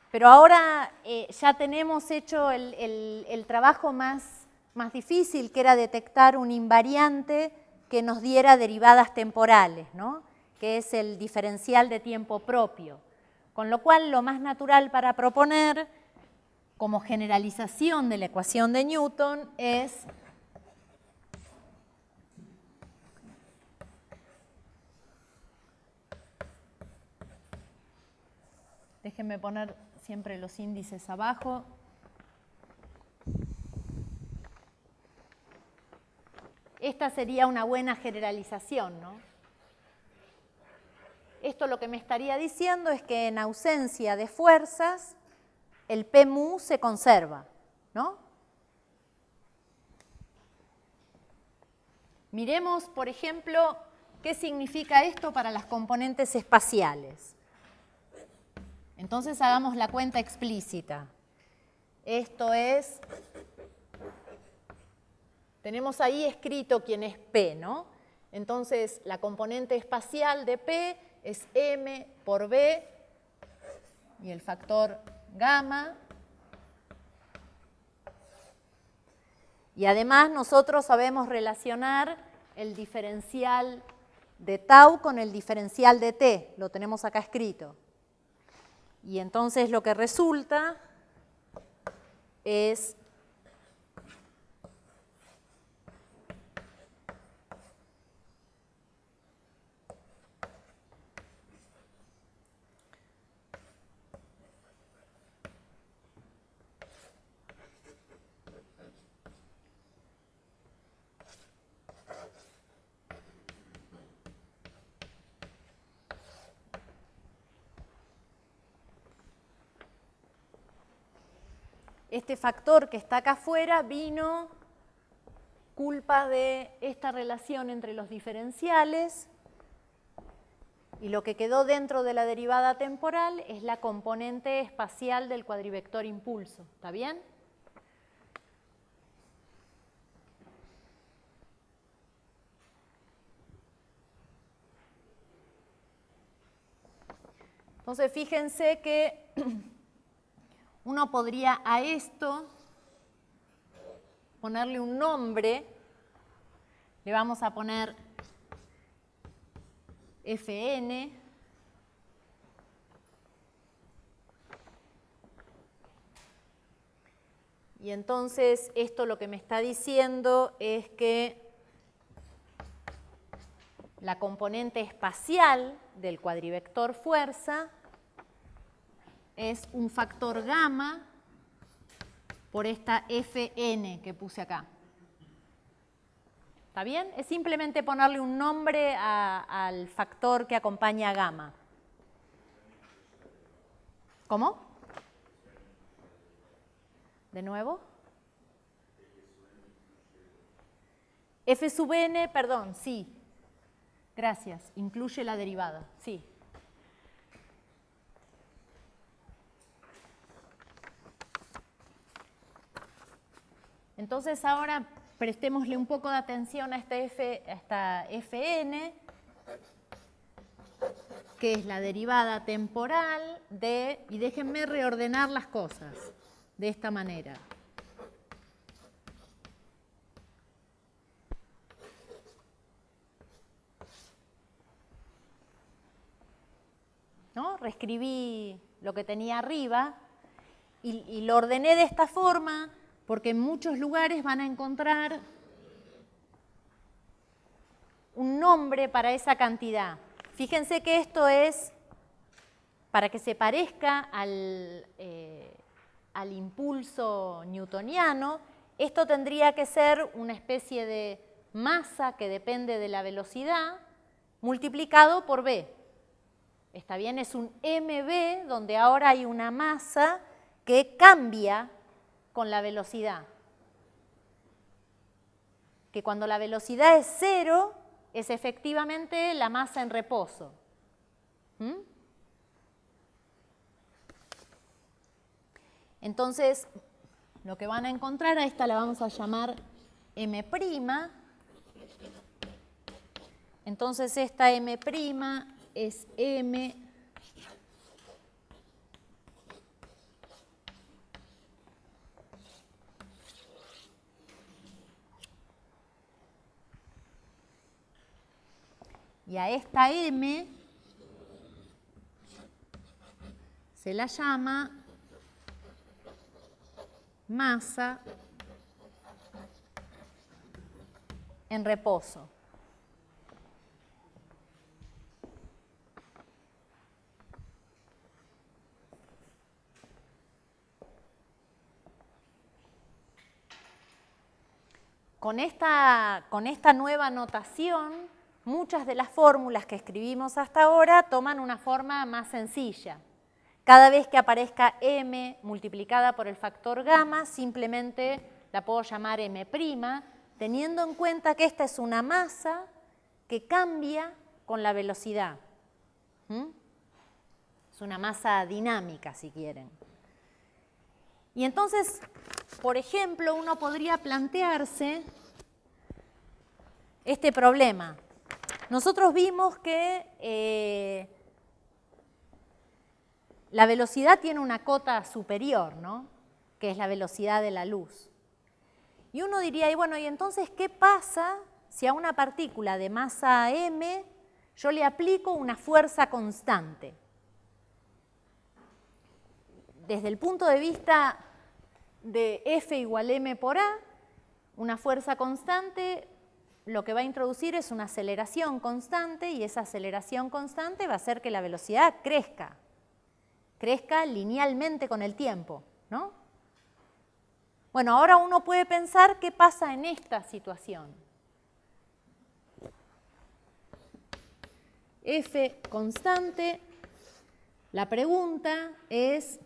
Pero ahora ya tenemos hecho el trabajo más difícil, que era detectar un invariante que nos diera derivadas temporales, ¿no? Que es el diferencial de tiempo propio. Con lo cual, lo más natural para proponer, como generalización de la ecuación de Newton, es déjenme poner siempre los índices abajo. Esta sería una buena generalización, ¿no? Esto lo que me estaría diciendo es que en ausencia de fuerzas, el P mu se conserva, ¿no? Miremos, por ejemplo, qué significa esto para las componentes espaciales. Entonces hagamos la cuenta explícita. Esto es, tenemos ahí escrito quién es P, ¿no? Entonces, la componente espacial de P es M por B y el factor gamma. Y además nosotros sabemos relacionar el diferencial de tau con el diferencial de t, lo tenemos acá escrito. Y entonces lo que resulta es este factor que está acá afuera vino culpa de esta relación entre los diferenciales y lo que quedó dentro de la derivada temporal es la componente espacial del cuadrivector impulso. ¿Está bien? Entonces fíjense que uno podría a esto ponerle un nombre, le vamos a poner Fn, y entonces esto lo que me está diciendo es que la componente espacial del cuadrivector fuerza es un factor gamma por esta Fn que puse acá. ¿Está bien? Es simplemente ponerle un nombre al factor que acompaña a gamma. ¿Cómo? ¿De nuevo? F sub n, perdón, sí. Gracias. Incluye la derivada, sí. Entonces ahora prestémosle un poco de atención a esta Fn, que es la derivada temporal de, y déjenme reordenar las cosas de esta manera. ¿No? Reescribí lo que tenía arriba y lo ordené de esta forma porque en muchos lugares van a encontrar un nombre para esa cantidad. Fíjense que esto es, para que se parezca al impulso newtoniano, esto tendría que ser una especie de masa que depende de la velocidad multiplicado por v. ¿Está bien? Es un mv donde ahora hay una masa que cambia con la velocidad. Que cuando la velocidad es 0, es efectivamente la masa en reposo. Entonces, lo que van a encontrar, a esta la vamos a llamar M'. Entonces, esta M' es M y a esta M se la llama masa en reposo. Con esta nueva notación, muchas de las fórmulas que escribimos hasta ahora toman una forma más sencilla. Cada vez que aparezca m multiplicada por el factor gamma, simplemente la puedo llamar m', teniendo en cuenta que esta es una masa que cambia con la velocidad. Es una masa dinámica, si quieren. Y entonces, por ejemplo, uno podría plantearse este problema. Nosotros vimos que la velocidad tiene una cota superior, ¿no? Que es la velocidad de la luz. Y uno diría, y bueno, ¿y entonces qué pasa si a una partícula de masa m yo le aplico una fuerza constante? Desde el punto de vista de F igual m por a, una fuerza constante lo que va a introducir es una aceleración constante y esa aceleración constante va a hacer que la velocidad crezca linealmente con el tiempo, ¿no? Bueno, ahora uno puede pensar qué pasa en esta situación. F constante, la pregunta es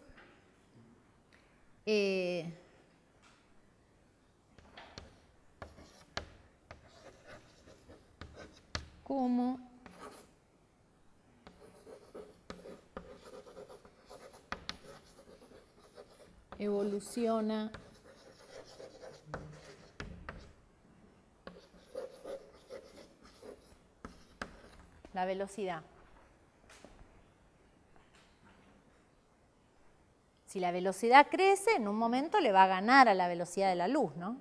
¿cómo evoluciona la velocidad? Si la velocidad crece, en un momento le va a ganar a la velocidad de la luz, ¿no?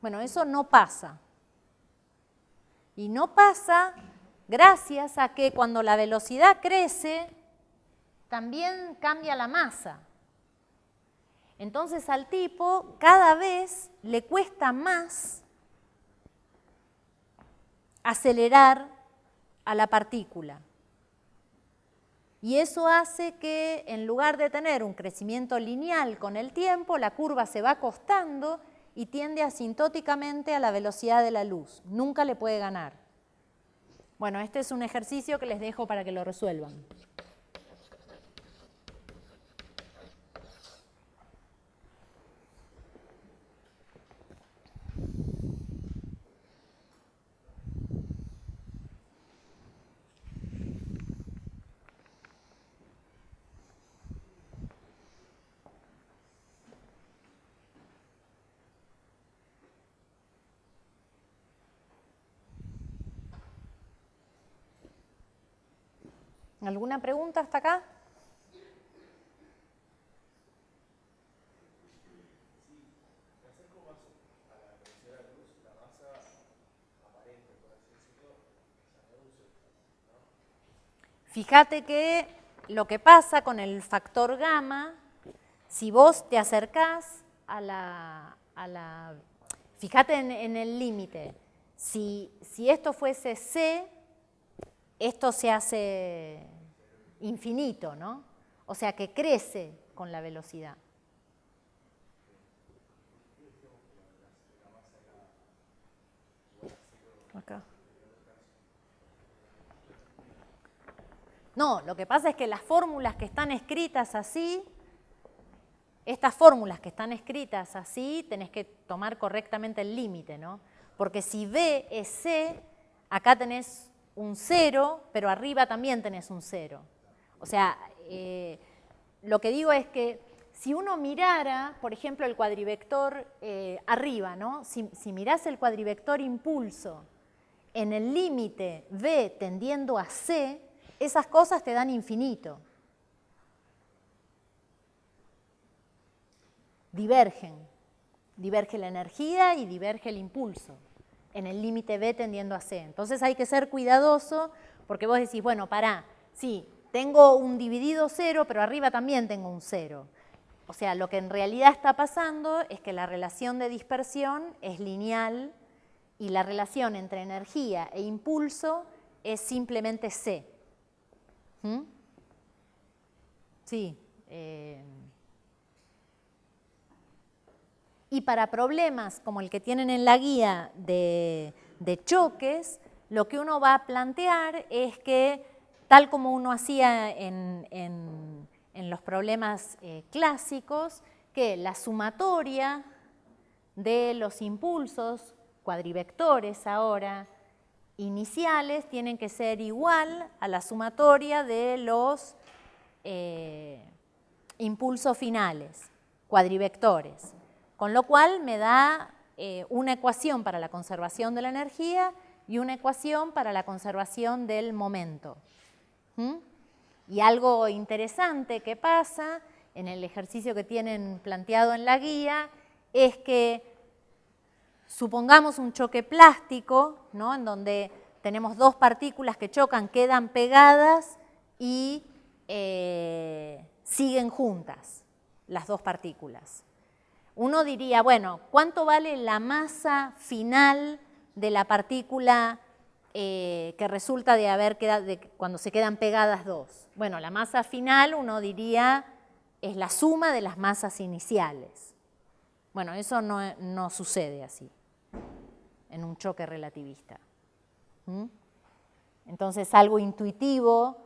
Bueno, eso no pasa. Y no pasa gracias a que cuando la velocidad crece, también cambia la masa. Entonces al tipo cada vez le cuesta más acelerar a la partícula. Y eso hace que en lugar de tener un crecimiento lineal con el tiempo, la curva se va acostando y tiende asintóticamente a la velocidad de la luz. Nunca le puede ganar. Bueno, este es un ejercicio que les dejo para que lo resuelvan. ¿Alguna pregunta hasta acá? Fíjate que lo que pasa con el factor gamma, si vos te acercás a la fíjate en el límite, si esto fuese C, esto se hace infinito, ¿no? O sea que crece con la velocidad. Acá. No, lo que pasa es que las fórmulas que están escritas así, estas fórmulas que están escritas así, tenés que tomar correctamente el límite, ¿no? Porque si B es C, acá tenés un 0, pero arriba también tenés un 0. O sea, lo que digo es que si uno mirara, por ejemplo, el cuadrivector arriba, ¿no? Si mirás el cuadrivector impulso en el límite B tendiendo a C, esas cosas te dan infinito. Diverge la energía y diverge el impulso en el límite B tendiendo a C. Entonces hay que ser cuidadoso porque vos decís, bueno, pará, sí, tengo un dividido 0, pero arriba también tengo un 0. O sea, lo que en realidad está pasando es que la relación de dispersión es lineal y la relación entre energía e impulso es simplemente C. ¿Mm? Sí. Y para problemas como el que tienen en la guía de choques, lo que uno va a plantear es que, tal como uno hacía en los problemas clásicos, que la sumatoria de los impulsos, cuadrivectores ahora, iniciales, tienen que ser igual a la sumatoria de los impulsos finales, cuadrivectores, con lo cual me da una ecuación para la conservación de la energía y una ecuación para la conservación del momento. Y algo interesante que pasa en el ejercicio que tienen planteado en la guía es que supongamos un choque plástico, ¿no?, en donde tenemos dos partículas que chocan, quedan pegadas y siguen juntas las dos partículas. Uno diría, bueno, ¿cuánto vale la masa final de la partícula que resulta de haber quedado, cuando se quedan pegadas dos? Bueno, la masa final, uno diría, es la suma de las masas iniciales. Bueno, eso no sucede así en un choque relativista. Entonces, algo intuitivo,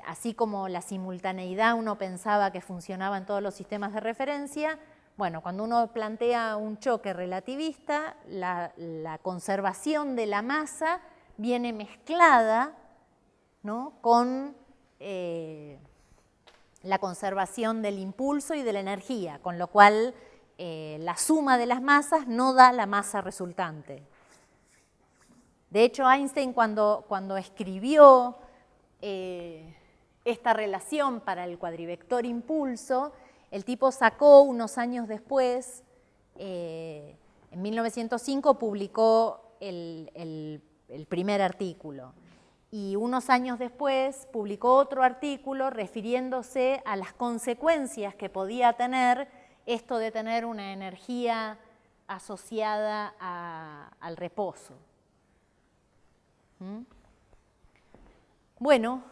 así como la simultaneidad uno pensaba que funcionaba en todos los sistemas de referencia, bueno, cuando uno plantea un choque relativista, la conservación de la masa viene mezclada, ¿no?, con la conservación del impulso y de la energía, con lo cual la suma de las masas no da la masa resultante. De hecho, Einstein cuando escribió esta relación para el cuadrivector impulso, el tipo sacó unos años después, en 1905 publicó el primer artículo. Y unos años después publicó otro artículo refiriéndose a las consecuencias que podía tener esto de tener una energía asociada al reposo. Bueno,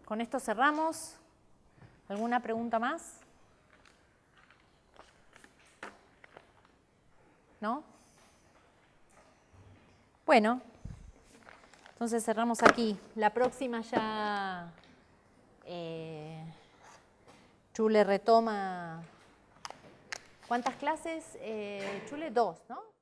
con esto cerramos. ¿Alguna pregunta más? ¿No? Bueno, entonces cerramos aquí. La próxima ya Chule retoma. ¿Cuántas clases? Chule, 2, ¿no?